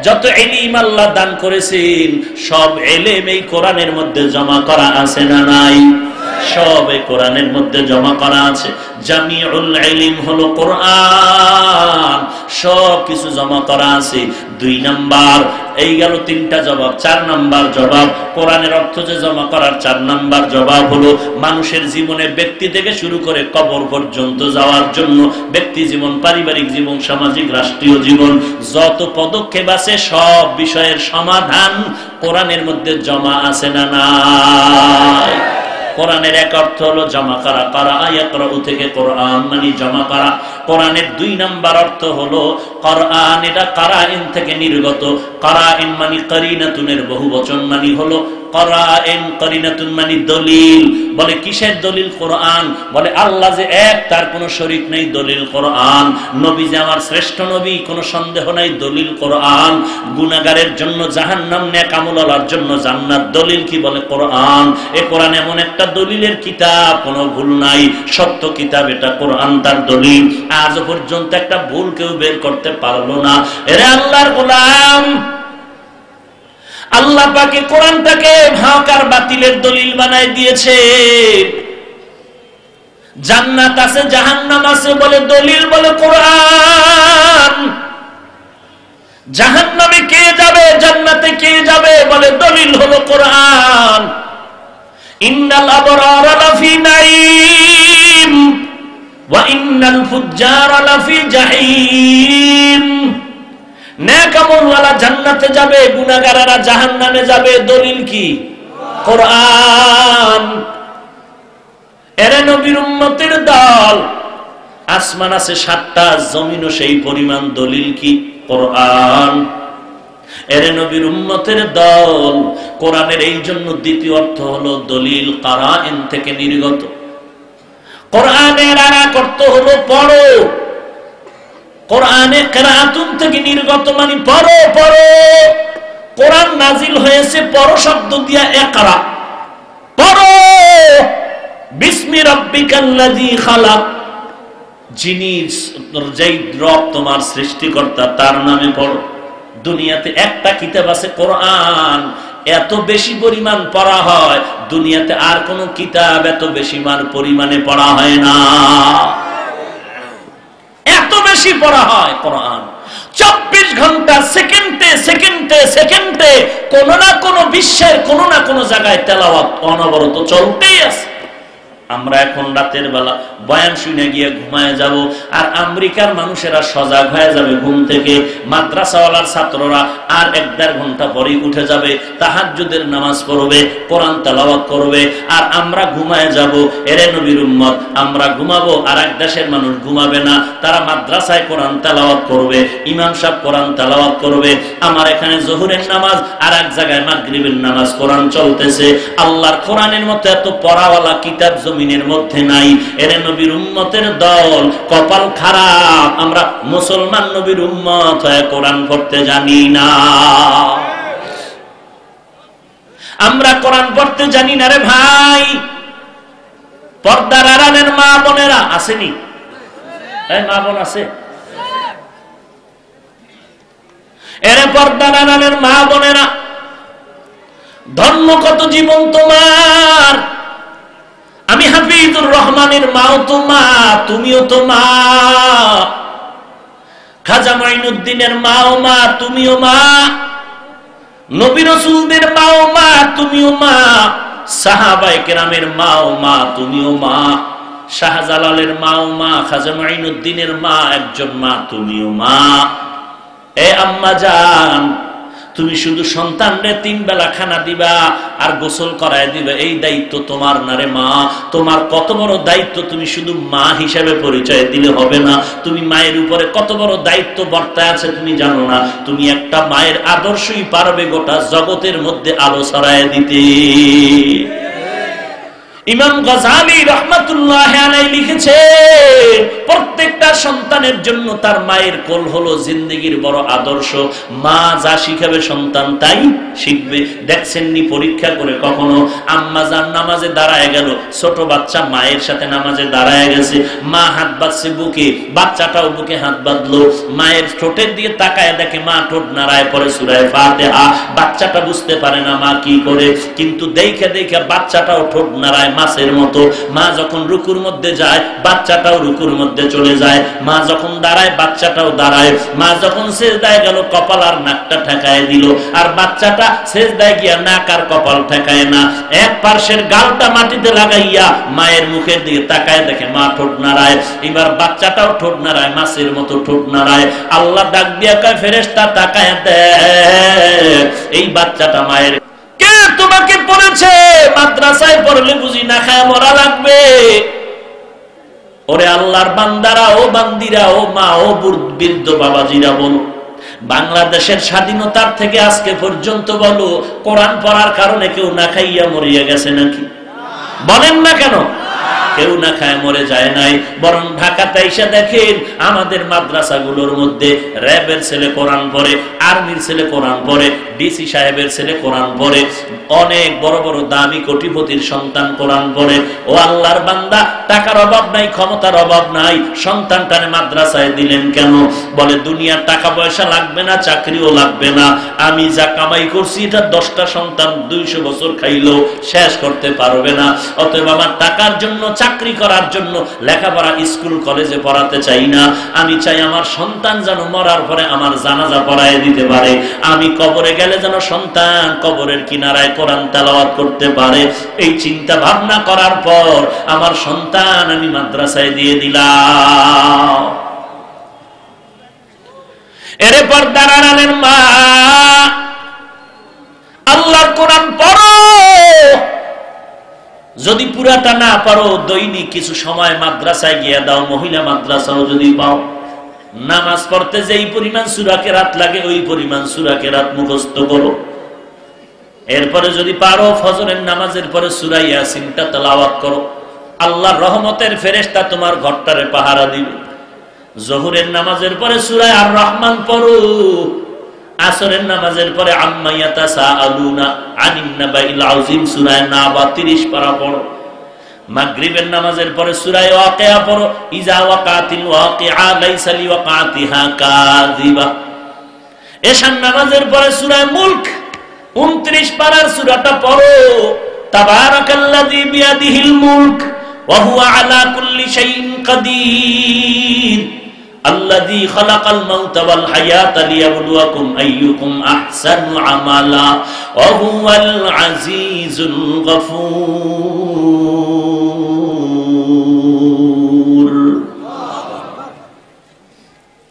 যত ইলম আল্লাহ দান করেছেন সব ইলম এই কোরআনের মধ্যে জমা করা আছে না নাই? সব এই কোরআনের মধ্যে জমা করা আছে। জামিউল ইলম হলো কোরআন, সব কিছু জমা করা আছে। 2 নাম্বার, এই গেল 3টা জবাব। 4 নাম্বার জবাব, কোরআনের অর্থ যে জমা করার 4 নাম্বার জবাব হলো মানুষের জীবনে ব্যক্তি থেকে শুরু করে কবর পর্যন্ত যাওয়ার জন্য ব্যক্তি জীবন, পারিবারিক জীবন, সামাজিক রাষ্ট্রীয় জীবন যত পদক্ষেপ আছে সব বিষয়ের সমাধান কোরআনের মধ্যে জমা আছে না নাই? কোরআনের এক অর্থ হলো জমা করা, করা ইয়াকরাউ থেকে কোরআন মানে জমা করা। কোরআনের 2 নাম্বার অর্থ হলো কোরআন, এটা কারাইন থেকে নির্গত। কারাইন মানে কারিনাতুনের বহুবচন মানে হলো কারাইন, কারিনাতুন মানে দলিল। বলে কিসের দলিল? কোরআন। বলে আল্লাহ যে এক, তার কোনো শরীক নেই, দলিল কোরআন। নবী যে আমার শ্রেষ্ঠ নবী, কোনো সন্দেহ নাই, দলিল কোরআন। গুনাহগারের জন্য জাহান্নাম, নেক আমলওয়ালার জন্য জান্নাত, দলিল কি? বলে কোরআন। এ কোরআন এমন একটা দলিলের কিতাব, কোনো ভুল নাই, সত্য কিতাব, এটা কোরআন তার দলিল। আজ পর্যন্ত একটা ভুল কেউ বের করতে পারলো না। এরে আল্লাহর গোলাম, আল্লাহ পাকে কোরআনটাকে হক আর বাতিলের দলিল বানায় দিয়েছে। জান্নাত আছে, জাহান্নাম আছে, বলে দলিল, বলে কোরআন। জাহান্নামে কে যাবে, জান্নাতে কে যাবে, বলে দলিল হলো কোরআন। ইন্নাল আবরারা লাফি নাঈম ওয়া ইন্নাল ফুজ্জারা লাফি জাহিম। নেক আমলওয়ালা জান্নাতে যাবে, গুনাহগারেরা জাহান্নামে যাবে, দলিল কি? কোরআন। এরে নবীর উম্মতের দল, আসমান আছে 7টা, জমিনও সেই পরিমাণ, দলিল কি? কোরআন। এরে নবীর উম্মতের দল, কোরআনের এই জন্য দ্বিতীয় অর্থ হলো দলিল, কারাইন থেকে নির্গত। কোরআনের আর এক অর্থ হলো পড়ো। কোরআনে কিরাআতুন থেকে নির্গত মানে পড়ো, পড়ো। কোরআন নাজিল হয়েছে পড়ো শব্দ দিয়া, ইকরা, পড়ো। বিসমি রাব্বিকাল্লাযী খালাক, যিনি, যেই রব তোমার সৃষ্টিকর্তা, তার নামে পড়ো। দুনিয়াতে একটা কিতাব আছে কোরআন, এত বেশি পরিমাণ পড়া হয়, দুনিয়াতে আর কোন কিতাব এত বেশি পরিমাণে পড়া হয় না। এত বেশি পড়া হয় কোরআন। 24 ঘন্টা, সেকেন্ডে সেকেন্ডে সেকেন্ডে কোন না কোন বিশ্বের কোন না কোন জায়গায় তেলাওয়াত অনবরত চলতেই আছে। আমরা এখন রাতের বেলা বয়ান শুনে গিয়ে ঘুমায় যাব, আর আমেরিকার মানুষেরা সজাগ হয়ে যাবে ঘুম থেকে। মাদ্রাসাওয়ালার ছাত্ররা আর 1-1.5 ঘন্টা পরেই উঠে যাবে, তাহাজ্জুদের নামাজ পড়বে, কোরআন তেলাওয়াত করবে, আর আমরা ঘুমায় যাব। এরে নবীর উম্মত, আমরা ঘুমাবো, আর এক দেশের মানুষ ঘুমাবে না, তারা মাদ্রাসায় কোরআন তেলাওয়াত করবে, ইমাম সাহেব কোরআন তেলাওয়াত করবে। আমার এখানে জোহরের নামাজ, আর এক জায়গায় মাগরিবের নামাজ, কোরআন চলতেছে। আল্লাহর কোরআনের মতো এত পড়াওয়ালা কিতাব জমিনের মধ্যে নাই। এরে নবীর উম্মতের দল, কপাল খারাপ, আমরা মুসলমান নবীর উম্মত হয়ে কোরআন পড়তে জানি না। আমরা কোরআন পড়তে জানি না রে ভাই। পর্দার আড়ালের মা বোনেরা আসেনি? এই মা বোন আছে? এরে পর্দার আড়ালের মা বোনেরা, ধর্ম কত জীবন তোমার। আমি হাফিজুর রহমানের মাও তো মা, তুমিও তো মা। খাজা মাইনুদ্দিনের মাও মা, তুমিও মা। নবী রাসূলদের মাও মা, তুমিও মা। সাহাবায়ে কেরামের মাও মা, তুমিও মা। শাহজালালের মাও মা, খাজা মাইনুদ্দিনের মা, একজন মা, তুমিও মা। এ আম্মা জান, তুমি শুধু সন্তানরে 3 বেলা খানা দিবা আর গোসল করায় দিবা, এই দায়িত্ব তোমার না রে মা। তোমার কত বড় দায়িত্ব, তুমি শুধু মা হিসেবে পরিচয় দিলে হবে না। তুমি মায়ের উপরে কত বড় দায়িত্ব বর্তায় আছে তুমি জানো না। তুমি একটা মায়ের আদর্শই পারবে গোটা জগতের মধ্যে আলো ছড়ায় দিতে। ইমাম গজালি রাহমাতুল্লাহ আলাইহি লিখেছে, প্রত্যেকটা সন্তানের জন্য তার মায়ের কোল হলো জিন্দেগির বড় আদর্শ। মা যা শিখাবে সন্তান তাই শিখবে। দেখছেননি পরীক্ষা করে কখনো আম্মা জান নামাজে দাঁড়ায় গেল, ছোট বাচ্চা মায়ের সাথে নামাজে দাঁড়ায় গেছে, মা হাত বাঁধছে বুকে, বাচ্চাটাও বুকে হাত বাঁধলো, মায়ের ঠোঁটের দিকে তাকায় দেখে মা ঠোঁট নাড়ায় পড়ে সূরা ফাতিহা। বাচ্চাটা বুঝতে পারে না মা কি করে, কিন্তু দেখে দেখে বাচ্চাটাও ঠোঁট নাড়ায় মাছের মতো। মা যখন রুকুর মধ্যে যায় বাচ্চাটাও রুকুর মধ্যে চলে যায়, মা যখন দাঁড়ায় বাচ্চাটাও দাঁড়ায়, মা যখন সিজদায় গেল কপাল আর নাকটা ঠেকায় দিল, আর বাচ্চাটা সিজদায় গিয়া নাক আর কপাল ঠেকায় না, এক পার্শ্বের গালটা মাটিতে লাগাইয়া মায়ের মুখের দিকে তাকায় দেখে মা ঠোঁট নাড়ায়। এবার বাচ্চাটাও ঠোঁট নাড়ায়, মাছের মতো ঠোঁট নাড়ায়। আল্লাহ ডাক দিয়া কয় ফেরেশতা তাকায় দেখ এই বাচ্চাটা মায়ের। কে তোমাকে বলেছে মাদ্রাসায় পড়লে বুঝি না খায় মরা লাগবে? ওরে আল্লাহর বান্দারা, ও বান্দিরা, ও মা, ও বৃদ্ধ বাবাজিরা, বলো বাংলাদেশের স্বাধীনতার থেকে আজকে পর্যন্ত বলো কোরআন পড়ার কারণে কেউ না খাইয়া মরিয়া গেছে নাকি? বলেন না কেন? কেউ না খায় মরে যায় নাই। বরং ঢাকাতে এসে দেখেন আমাদের মাদ্রাসাগুলোর মধ্যে র্যাবের ছেলে কোরআন পড়ে, আর্মির ছেলে কোরআন পড়ে, ডিসি সাহেবের ছেলে কোরআন পড়ে, অনেক বড় বড় দামি কোটিপতির সন্তান কোরআন পড়ে। ও আল্লাহর বান্দা, টাকার অভাব নাই, ক্ষমতার অভাব নাই, সন্তানটারে মাদ্রাসায় দিলেন কেন? বলে দুনিয়ার টাকা পয়সা লাগবে না, চাকরিও লাগবে না, আমি যা কামাই করছি এটা 10টা সন্তান 200 বছর খাইলেও শেষ করতে পারবে না। অতএব আমার টাকার জন্য, চাকরি করার জন্য লেখাপড়া স্কুল কলেজে পড়াতে চাই না। আমি চাই আমার সন্তান যেন মরার পরে আমার জানাজা পড়ায় দিতে পারে, আমি কবরে গেলে যেন সন্তান কবরের কিনারায় কোরআন তেলাওয়াত করতে পারে। এই চিন্তা ভাবনা করার পর আমার সন্তান আমি মাদ্রাসায় দিয়ে দিলাম। এর পর্দার আড়ালের মা, আল্লাহর কোরআন পড়ো। যদি পুরাটা না পারো দৈনিক কিছু সময় মাদ্রাসায় গিয়ে দাও, মহিলা মাদ্রাসাও যদি পাও। নামাজ পড়তে যেই পরিমাণ সূরা কেরাত লাগে ওই পরিমাণ সূরা কেরাত মুখস্থ করো। এরপরে যদি পারো ফজরের নামাজের পরে সূরা ইয়াসিনটা তেলাওয়াত করো। আল্লাহর রহমতের ফেরেশতা তোমার ঘরটারে পাহারা দিবে। জোহরের নামাজের পরে সূরা আর রহমান পড়ো। আসরের নামাজের পরে আম্মা ইয়াতাসাআলুনা আনিন নাবাইল আযীম সূরা নাবা 30 পারা পড়ো। মাগরিবের নামাজের পরে সূরা ওয়াকিয়া পড়ো। ইজা ওয়াকাতিল ওয়াকিআ লাইসা লিওয়াকাতিহা কাযিবা। এশার নামাজের পরে সূরা মুলক 29 পারার সূরাটা পড়ো। তাবারাকাল্লাযী বিয়াদিহিল মুলক ওয়া হুয়া আলা কুল্লি শাইইন কাদির। আল্লাযী খালাকাল মাউতা ওয়াল হায়াতা লিয়াবলুয়াকুম আইয়ুকুম আহসানু আমালা ওয়া হুয়াল আজিজুল গফুর।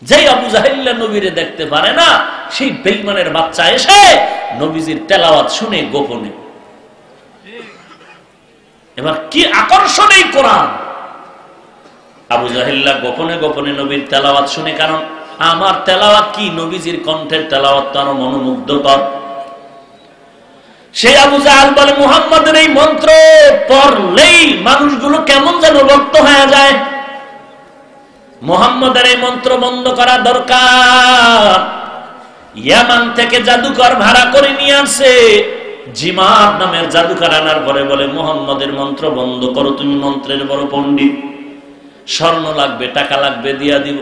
যেই আবু জাহেল নবীরে দেখতে পারে না, সেই বেঈমানের বাচ্চা এসে নবীজির তেলাওয়াত শুনে গোপনে। এবার কি আকর্ষণ এই কোরআন! আবু জাহেল্লা গোপনে গোপনে নবীর তেলাওয়াত শুনে, কারণ আমার তেলাওয়াত কি, নবীজির কণ্ঠের তেলাওয়াত তো আরো মনোমুগ্ধকর। সেই আবু জাহেল বলে মুহাম্মদের এই মন্ত্র পড়লেই মানুষগুলো কেমন যেন রক্ত হয়ে যায়, মুহাম্মদের এই মন্ত্র বন্ধ করা দরকার। ইয়ামান থেকে জাদুকর ভাড়া করে নিয়ে আসে, জিমাত নামের জাদুকর আনার পরে বলে মুহাম্মদের মন্ত্র বন্ধ করো, তুমি মন্ত্রের বড় পণ্ডিত, স্বর্ণ লাগবে, টাকা লাগবে, দিয়া দিব।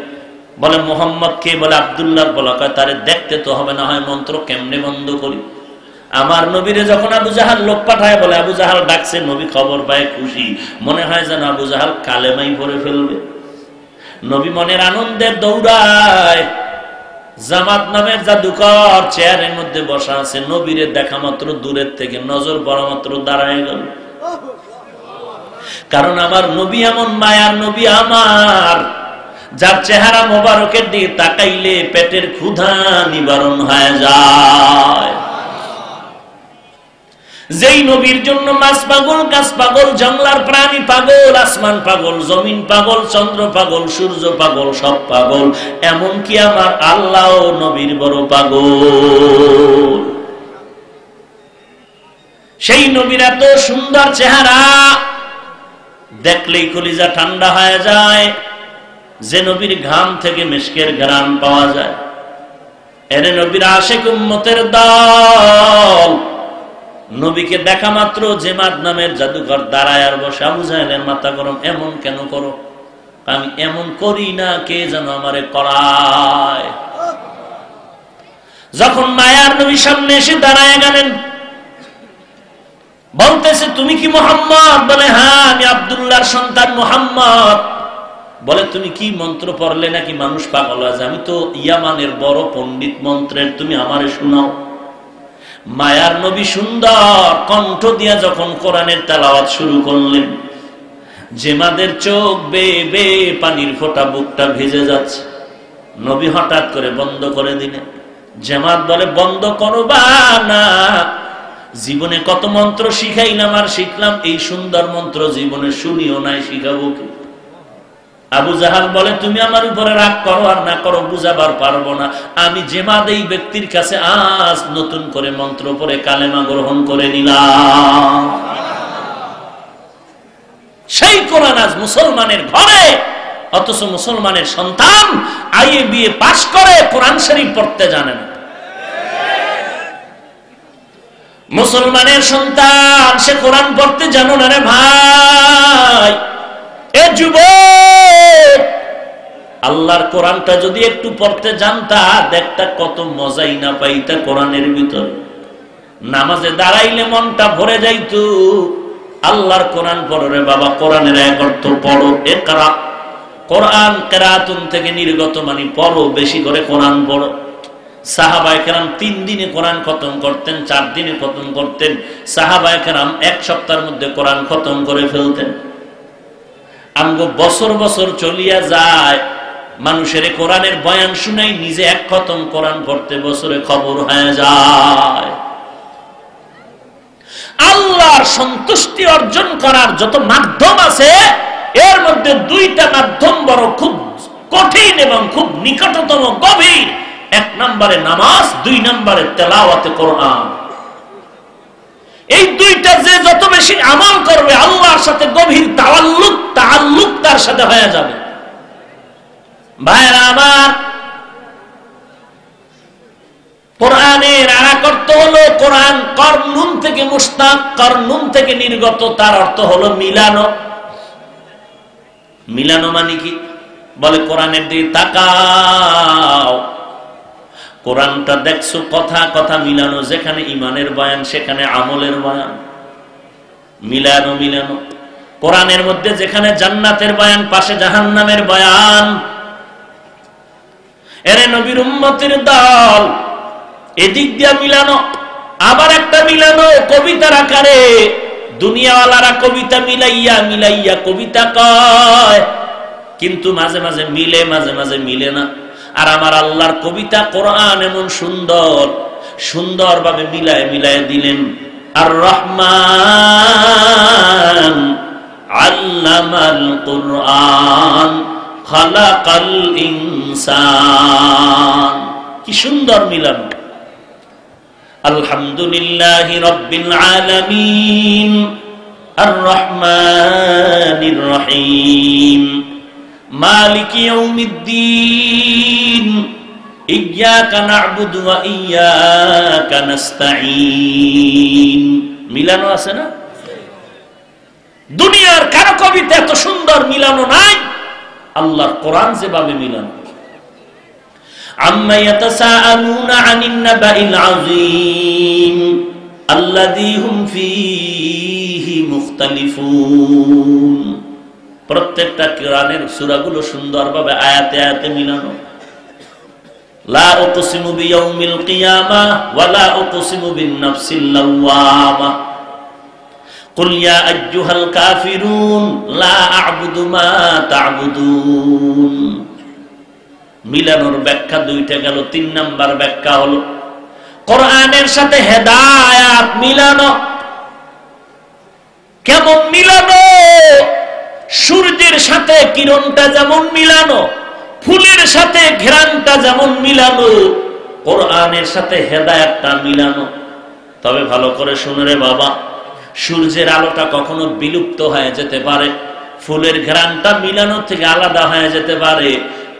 বলে মুহাম্মদ কে? বলে আব্দুল্লাহ। বলা কয় তারে দেখতে তো হবে, না হয় মন্ত্র কেমনে বন্ধ করি। আমার নবীরে যখন আবু জাহাল লোক পাঠায়, বলে আবু জাহাল ডাকছে, নবী খবর পায় খুশি, মনে হয় যেন আবু জাহাল কালেমাই পড়ে ফেলবে। নবী মনের আনন্দে দৌড়ায়। জামাত নামের জাদুকর চেয়ারের মধ্যে বসা আছে, নবীরে দেখা মাত্র দূরের থেকে নজর পড়া মাত্র দাঁড়ায় গেল। কারণ আমার নবী এমন মায়ার নবী, আমার যার চেহারা মোবারকের দিকে তাকাইলে পেটের ক্ষুধা নিবারণ হয়ে যায়। যেই নবীর জন্য মাছ পাগল, গাছ পাগল, জঙ্গলার প্রাণী পাগল, আসমান পাগল, জমিন পাগল, চন্দ্র পাগল, সূর্য পাগল, সব পাগল, এমন কি আমার আল্লাহ নবীর বড় পাগল। সেই নবীর এত সুন্দর চেহারা দেখলেই কলিজা ঠান্ডা হয়ে যায়। যে নবীর ঘাম থেকে মিশকের ঘ্রাণ পাওয়া যায়, এরে নবীর আশিক উম্মতের দল। নবীকে দেখা মাত্র জেমাদ নামের জাদুকর দাঁড়ায় আর বসে, আবু জাহেলের মাথা গরম, এমন কেন করো? আমি এমন করি না, কে যেন আমারে করায়। যখন মায়ার নবী সামনে এসে দাঁড়ায় গেলেন, বলতেছে তুমি কি মুহাম্মদ? বলে হ্যাঁ, আমি আব্দুল্লাহর সন্তান মুহাম্মদ। বলে তুমি কি মন্ত্র পড়লে নাকি মানুষ পাগল আছে? আমি তো ইয়ামানের বড় পণ্ডিত মন্ত্রের, তুমি আমারে শোনাও। মায়ার নবী সুন্দর কণ্ঠ দিয়া যখন কোরআনের তেলাওয়াত শুরু করলেন, জেমাদের চোখ বেয়ে বেয়ে পানির ফোঁটা, বুকটা ভিজে যাচ্ছে। নবী হঠাৎ করে বন্ধ করে দিলেন। জেমাদ বলে বন্ধ করবা না, জীবনে কত মন্ত্র শিখাইলাম আর শিখলাম, এই সুন্দর মন্ত্র জীবনে শুনিও নাই, শিখাবো কি? আবু জাহাল বলে তুমি আমার উপরে রাগ করো আর না করো বুঝাবার পারবো না, আমি জেমাদ এই ব্যক্তির কাছে আজ নতুন করে মন্ত্র পড়ে কালেমা গ্রহণ করে নিলাম। সেই কোরআন আজ মুসলমানের ঘরে, অথচ মুসলমানের সন্তান আইএ বিএ পাশ করে কোরআন শরীফ পড়তে জানে না। মুসলমানের সন্তান সে কোরআন পড়তে জানো না রে ভাই। এ যুবক, আল্লাহর কোরআনটা যদি একটু পড়তে জানতা, দেখতা কত মজাই না পাইতা কোরআনের ভিতরে। নামাজে দাঁড়াইলে মনটা ভরে যাইতো। আল্লাহর কোরআন পড়ো রে বাবা, কোরআনের এক অর্থ পড়ো, ইকরা। কোরআন কিরাতুন থেকে নির্গত, মানে পড়ো, বেশি করে কোরআন পড়ো। সাহাবায়ে কেরাম 3 দিনে কোরআন খতম করতেন, 4 দিনে খতম করতেন। সাহাবায়ে কেরাম 1 সপ্তাহের মধ্যে কোরআন খতম করে ফেলতেন। আমগো বছর বছর চলিয়া যায়, মানুষের কোরআনের বয়ান শুনাই, নিজে 1 খতম কোরআন পড়তে বছরে খবর হয়ে যায়। আল্লাহর সন্তুষ্টি অর্জন করার যত মাধ্যম আছে, এর মধ্যে 2টা মাধ্যম বড় খুব কঠিন এবং খুব নিকটতম, গভীর। 1 নম্বরে নামাজ, 2 নম্বরে তেলাওয়াতে কোরআন। এই 2টা যে যত বেশি আমল করবে, আল্লাহর সাথে গভীর তাআল্লুক তার সাথে হয়ে যাবে। ভাইরা আমার, কোরআনের আরেক অর্থ হলো কোরআন করনুন থেকে মুশতাক, করনুন থেকে নির্গত, তার অর্থ হলো মিলানো। মিলানো মানে কি? বলে কোরআনের দিকে তাকাও, কোরআনটা দেখছো, কথা কথা মিলানো, যেখানে ইমানের বয়ান সেখানে আমলের বয়ান, মিলানো মিলানো। কোরআনের মধ্যে যেখানে জান্নাতের বয়ান, পাশে জাহান্নামের বয়ান। এরে নবীর উম্মতের দল, এদিক দিয়া মিলানো। আবার একটা মিলানো কবিতার আকারে, দুনিয়াওয়ালারা কবিতা মিলাইয়া মিলাইয়া কবিতা কয়, কিন্তু মাঝে মাঝে মিলে, মাঝে মাঝে মিলে না। আর আমার আল্লাহর কবিতা কোরআন এমন সুন্দর, সুন্দরভাবে মিলায় মিলায় দিলেন। আর রহমান আল্লামাল কোরআন খালাকাল ইনসান, কি সুন্দর মিলানো। আলহামদুলিল্লাহি রাব্বিল আলামিন আর রহমানির রহিম মালিকি ইয়াউমিদ্দিন ইয়্যাকা না'বুদু ওয়া ইয়্যাকা নাস্তাঈন। মিলানো আছে না? দুনিয়ার কারো কবিতা এত সুন্দর মিলানো নাই, আল্লাহর কোরআন যেভাবে মিলানো। আম্মা ইয়াতাসাআলুনা আনিন নাবাইল আযীম আল্লাযী হুম ফীহি মুখতালিফুন। প্রত্যেকটা কোরআনের সূরাগুলো সুন্দরভাবে আয়াতে আয়াতে মিলানো। লা উকসিমু বিয়াউমিল কিয়ামাহ ওয়া লা উকসিমু বিন নাফসিল লাওয়ামা কুল ইয়া আইয়ুহাল কাফিরুন লা আ'বুদু মা তা'বুদুন। মিলানোর ব্যাখ্যা দুইটা গেল। 3 নাম্বার ব্যাখ্যা হলো কোরআনের সাথে হেদায়াত মিলানো। কেমন মিলানো? সূর্যের সাথে কিরণটা যেমন মিলানো, ফুলের সাথে ঘ্রাণটা যেমন মিলানো, কোরআনের সাথে হেদায়াতটা মিলানো। তবে ভালো করে শুনে রে বাবা, সূর্যের আলোটা কখনো বিলুপ্ত হয়ে যেতে পারে, ফুলের ঘ্রাণটা মিলানো থেকে আলাদা হয়ে যেতে পারে,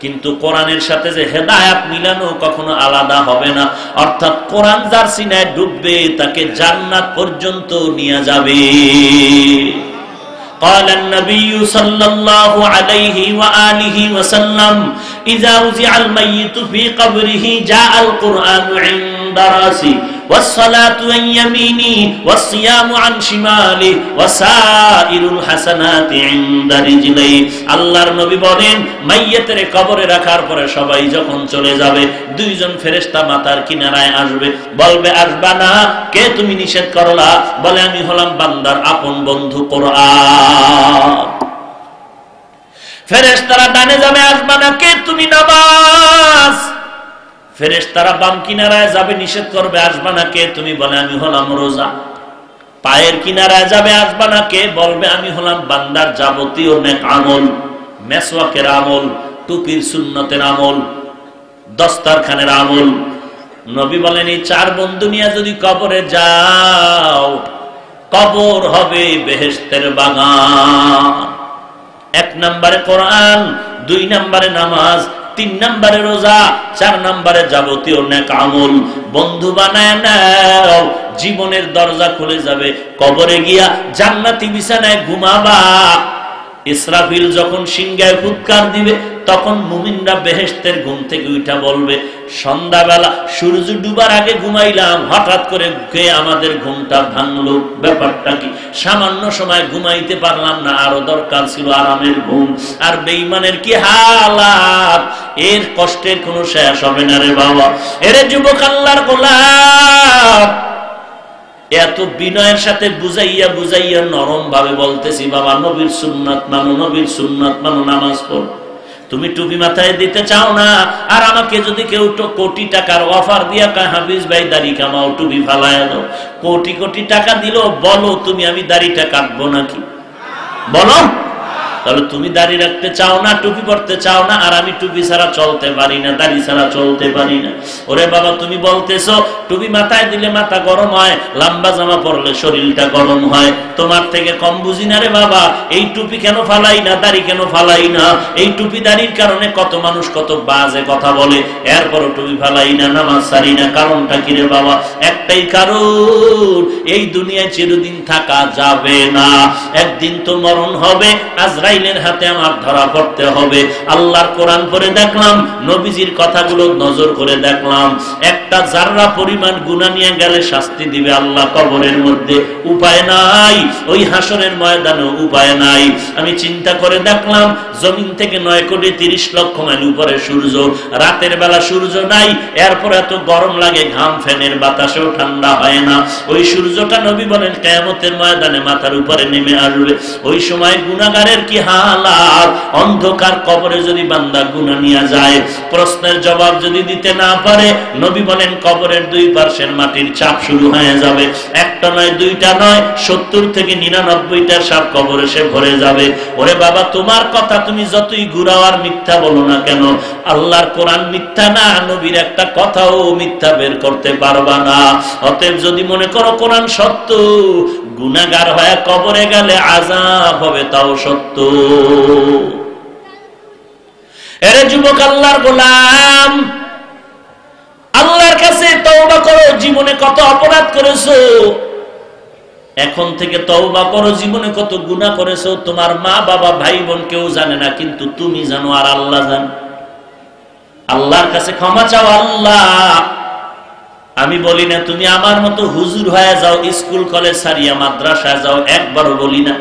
কিন্তু কোরআনের সাথে যে হেদায়াত মিলানো কখনো আলাদা হবে না। অর্থাৎ কোরআন যার সিনায় ডুববে তাকে জান্নাত পর্যন্ত নিয়ে যাবে। قال النبي صلى الله عليه وآله وسلم إذا وزع الميت في قبره جاء القرآن عند رأسه والصلاة عن يمينه والصيام عن شماله وسائر الحسنات عند رجليه। আল্লাহর নবী বলেন, মাইয়িতের কবরে রাখার পরে সবাই যখন চলে যাবে, দুইজন ফেরেশতা মাথার কিনারায় আসবে, বলবে আসবা না, কে তুমি নিষেধ করলা? বলে আমি হলাম বান্দার আপন বন্ধু কোরআন। ফেরেশতারা ডানে যাবে, আসবা না, কে তুমি? নামাজ। ফেরেশতারা বাম কিনারায় যাবে, নিষেধ করবে, আসবা না, কে তুমি? বলে আমি হলাম রোজা। পায়ের কিনারায় যাবে, আসবা না, কে? বলবে আমি হলাম বান্দার যাবতীয় নেক আমল, মেসওয়াকের আমল, টুপির সুন্নতের আমল, দস্তারখানের আমল। নবী বলেন এই 4 বন্ধু নিয়ে যদি কবরে যাও, কবর হবে বেহেশতের বাগান। 1 নম্বরে কোরআন, 2 নম্বরে নামাজ, 3 নম্বরে রোজা, 4 নম্বরে যাবতীয় নেক আমল বন্ধু বানায় নাও। জীবনের দরজা খুলে যাবে, কবরে গিয়া জান্নাতি বিছানায় ঘুমাবা। ইসরাফিল যখন সিংহায় ফুৎকার দিবে, তখন মুমিনরা বেহেশতের ঘুম থেকে উঠা বলবে, সন্ধ্যাবেলা সূর্য ডুবার আগে ঘুমাইলাম, হঠাৎ করে কে আমাদের ঘুমটা ভাঙলো, ব্যাপারটা কি? সামান্য সময় ঘুমাইতে পারলাম না, আরো দরকার ছিল আরামের ঘুম। আর বেঈমানের কি হালাত, এর কষ্টের কোনো শেষ হবে না রে বাবা। এরে যুবক আল্লাহর গোলাম, এত বিনয়ের সাথে বুঝাইয়া বুঝাইয়া নরম ভাবে বলতেছি, বাবা নবীর সুন্নাত মানো, নবীর সুন্নাত মানো, নামাজ পড়ো। তুমি টুপি মাথায় দিতে চাও না, আর আমাকে যদি কেউ কোটি টাকার অফার দিয়া কয় হাফিজ ভাই দাড়ি কামাও, টুপি ফালায় দাও, কোটি কোটি টাকা দিল, বলো তুমি আমি দাড়িটা কাটবো নাকি? বলো। তাহলে তুমি দাড়ি রাখতে চাও না, টুপি পড়তে চাও না, আর আমি টুপি ছাড়া চলতে পারি না, দাড়ি ছাড়া চলতে পারি না। ওরে বাবা, তুমি বলতেছো টুপি মাথায় দিলে মাথা গরম হয়, লম্বা জামা পরলে শরীরটা গরম হয়। তোমার থেকে কম বুঝি না রে বাবা। এই টুপি কেন ফালাই না, দাড়ি কেন ফালাই না? এই টুপি দাড়ির কারণে কত মানুষ কত বাজে কথা বলে, এরপরও টুপি ফালাই না, নামাজ ছাড়ি না। কারণটা কি রে বাবা? একটাই কারণ, এই দুনিয়ায় চিরদিন থাকা যাবে না, একদিন তো মরণ হবে, আজরাইলের হাতে আমার ধরা পড়তে হবে। আল্লাহর কোরআন পড়ে দেখলাম, নবীজির কথাগুলো নজর করে দেখলাম, একটা জাররা পরিমাণ গুনাহ নিয়ে গেলে শাস্তি দিবে আল্লাহ কবরের মধ্যে, উপায় নাই। ওই হাসরের ময়দানে উপায় নাই। আমি চিন্তা করে দেখলাম, জমিন থেকে 9,30,00,000 মাইল উপরে সূর্য, রাতের বেলা সূর্য নাই, এরপর এত গরম লাগে, ঘাম ফ্যানের বাতাসেও ঠান্ডা হয় না। ওই সূর্যটা নবী বলেন কিয়ামতের ময়দানে মাথার উপরে নেমে আসবে। ওই সময় গুনাহগারের কি হালাত! অন্ধকার কবরে যদি বান্দা গুনাহ নিয়ে যায়, প্রশ্নের জবাব যদি দিতে না পারে, নবী বলেন কবরের 2 পার্শ্বের মাটির চাপ শুরু হয়ে যাবে। একটা নয়, 2টা নয়, 70 থেকে 99টা সাপ কবরে সে ভরে যাবে। ওরে বাবা, তোমার কথা তুমি যতই ঘুরাও আর মিথ্যা বলো না কেন, আল্লাহর কোরআন মিথ্যা না, নবীর একটা কথাও মিথ্যা বের করতে পারবা না। অতএব যদি মনে করো কোরআন সত্য, গুনাহগার হয়ে কবরে গেলে আযাব হবে তাও সত্য। এরে যুবক আল্লাহর গোলাম, আল্লাহর কাছে তওবা করো। জীবনে কত অপরাধ করেছো, এখন থেকে তওবা করো। জীবনে কত গুনাহ করেছো, তোমার মা বাবা ভাই বোন কেউ জানে না, কিন্তু তুমি জানো আর আল্লাহ জানে। আল্লাহর কাছে ক্ষমা চাও। আল্লাহ, আমি বলি না তুমি আমার মতো হুজুর হয়ে যাও, স্কুল কলেজ ছাড়িয়া মাদ্রাসায় যাও, একবারও বলি না।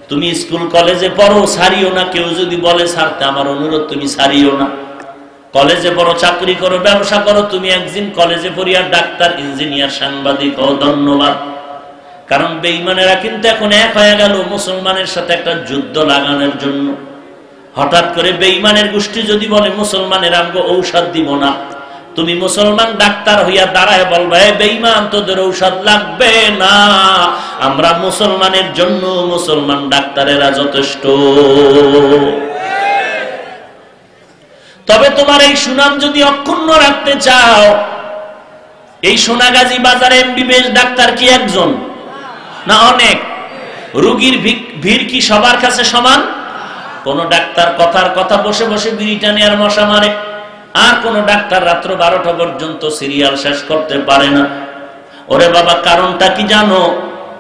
তুমি স্কুল কলেজে পড়ো, ছাড়িও না। কেউ যদি বলে ছাড়তে, আমার অনুরোধ তুমি ছাড়িও না। কলেজে পড়ো, চাকরি করো, ব্যবসা করো, তুমি একদিন কলেজে পড়িয়া ডাক্তার, ইঞ্জিনিয়ার, সাংবাদিক হও, ধন্যবাদ। কারণ বেঈমানেরা কিন্তু এখন এক হয়ে গেল মুসলমানের সাথে একটা যুদ্ধ লাগানোর জন্য। হঠাৎ করে বেঈমানের গোষ্ঠী যদি বলে মুসলমানের আমগো ঔষধ দিব না, তুমি মুসলমান ডাক্তার হইয়া দাঁড়ায় বলবে বেঈমান তোদের ঔষধ লাগবে না, আমরা মুসলমানের জন্য মুসলমান ডাক্তারেরা যথেষ্ট। তবে তোমার এই সুনাম যদি অক্ষুণ্ণ রাখতে চাও, এই সোনাগাজী বাজারে এমবিবিএস ডাক্তার কি একজন না অনেক? রোগীর ভিড় কি সবার কাছে সমান? কোন ডাক্তার কথার কথা বসে বসে বিড়ি টানে আর মশা মারে, আর কোন ডাক্তার রাত্র 12টা পর্যন্ত সিরিয়াল শেষ করতে পারে না। ওরে বাবা, কারণটা কি জানো?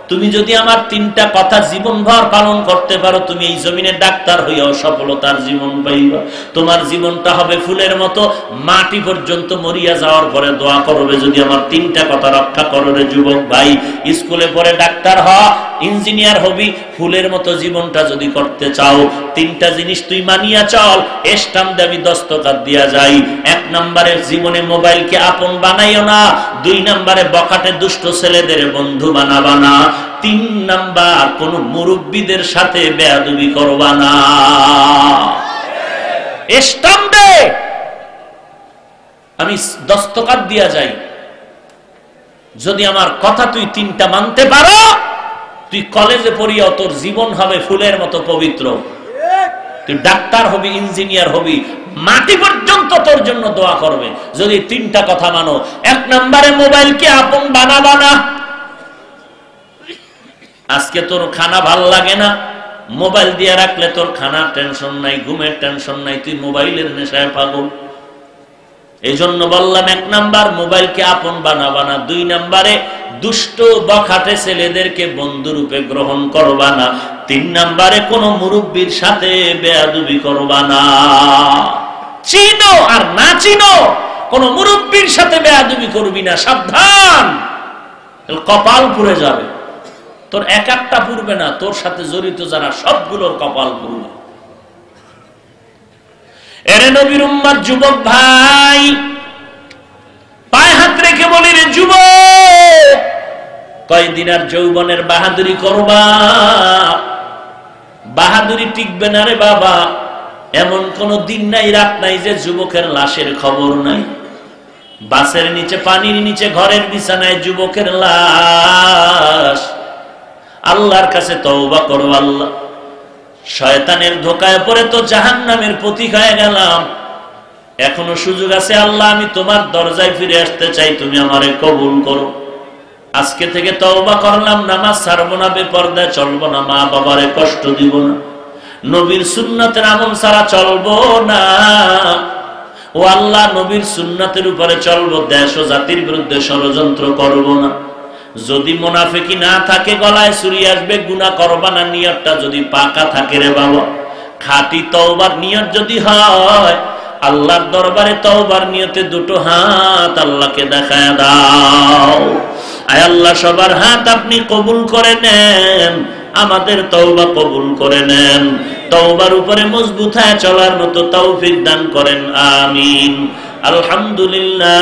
তুমি যদি আমার 3টা কথা জীবনভর পালন করতে পারো, তুমি এই জমিনে ডাক্তার হইয়াও সফলতার জীবন পাইবা। তোমার জীবনটা হবে ফুলের মতো, মাটি পর্যন্ত মরিয়া যাওয়ার পরে দোয়া করবে যদি আমার 3টা কথা রক্ষা করো রে যুবক ভাই। স্কুলে পড়ে ডাক্তার হ, ইঞ্জিনিয়ার হবি, ফুলের মতো জীবনটা যদি করতে চাও, 3টা জিনিস তুই মানিয়া চল। স্ট্যাম্প দাবি দস্তখত দিয়া যাই। 1 নম্বরে জীবনে মোবাইলকে আপন বানাইও না। 2 নম্বরে বখাটে দুষ্ট ছেলেদের বন্ধু বানাবা না। 3 নাম্বার, কোন মুরব্বীদের সাথে বেয়াদবি করবা না। স্ট্যাম্প দে, আমি দস্তখত দিয়া যাই। যদি আমার কথা তুই 3টা মানতে পারো, তুই কলেজে পড়িয়া তোর জীবন হবে ফুলের মতো পবিত্র। তুই ডাক্তার হবি, ইঞ্জিনিয়ার হবি, মাটি পর্যন্ত তোর জন্য দোয়া করবে যদি 3টা কথা মানো। 1 নম্বরে মোবাইলকে আপন বানাবা না। আজকে তোর খানা ভাল লাগে না, মোবাইল দিয়ে রাখলে তোর খানার টেনশন নাই, ঘুমের টেনশন নাই, তুই মোবাইলের নেশায় পাগল। এই জন্য বললাম 1 নাম্বার মোবাইলকে আপন বানাবা না। 2 নম্বরে দুষ্ট বখাটে ছেলেদেরকে বন্ধুরূপে গ্রহণ করবা না। 3 নম্বরে কোন মুরব্বীর সাথে বেয়াদবি করবা না। চিনো আর না চিনো, কোন মুরব্বীর সাথে বেয়াদবি করবি না, সাবধান, কপাল পুড়ে যাবে। তোর একটা পুড়বে না, তোর সাথে জড়িত যারা সবগুলোর কপাল পুড়বে। এরে নবীর উম্মত যুবক ভাই, পায়ে হাত রেখে বলি রে যুবক, কয়দিন আর যৌবনের বাহাদুরি করবা? বাহাদুরি টিকবে না রে বাবা। এমন কোন দিন নাই, রাত নাই যে যুবকের লাশের খবর নাই। বাসের নিচে, পানির নিচে, ঘরের বিছানায় যুবকের লাশ। আল্লাহর কাছে তওবা করো। আল্লাহ, শয়তানের ধোকায় পড়ে তো জাহান্নামের পথিক হয়ে গেলাম, এখনো সুযোগ আছে। আল্লাহ, আমি তোমার দরজায় ফিরে আসতে চাই, তুমি আমারে কবুল করো। আজকে থেকে তওবা করলাম, নামাজ ছাড়বো না, বেপরদায় চলবো না, মা বাবারে কষ্ট দিব না, নবীর সুন্নাতের আমল ছাড়া চলবো না। ও আল্লাহ, নবীর সুন্নাতের উপরে চলবো, দেশ ও জাতির বিরুদ্ধে ষড়যন্ত্র করবো না। যদি মুনাফিকি না থাকে, গলায় ছুরি আসবে, গুনাহ করবা না, নিয়তটা যদি পাকা থাকে রে বাবা, খাঁটি তওবার নিয়ত যদি হয়, আল্লাহর দরবারে তওবার নিয়তে 2টো হাত আল্লাহকে দেখায় দাও। আয় আল্লাহ, সবার হাত আপনি কবুল করে নেন, আমাদের তওবা কবুল করে নেন, তওবার উপরে মজবুত হয়ে চলার মতো তৌফিক দান করেন, আমিন। আলহামদুলিল্লাহ।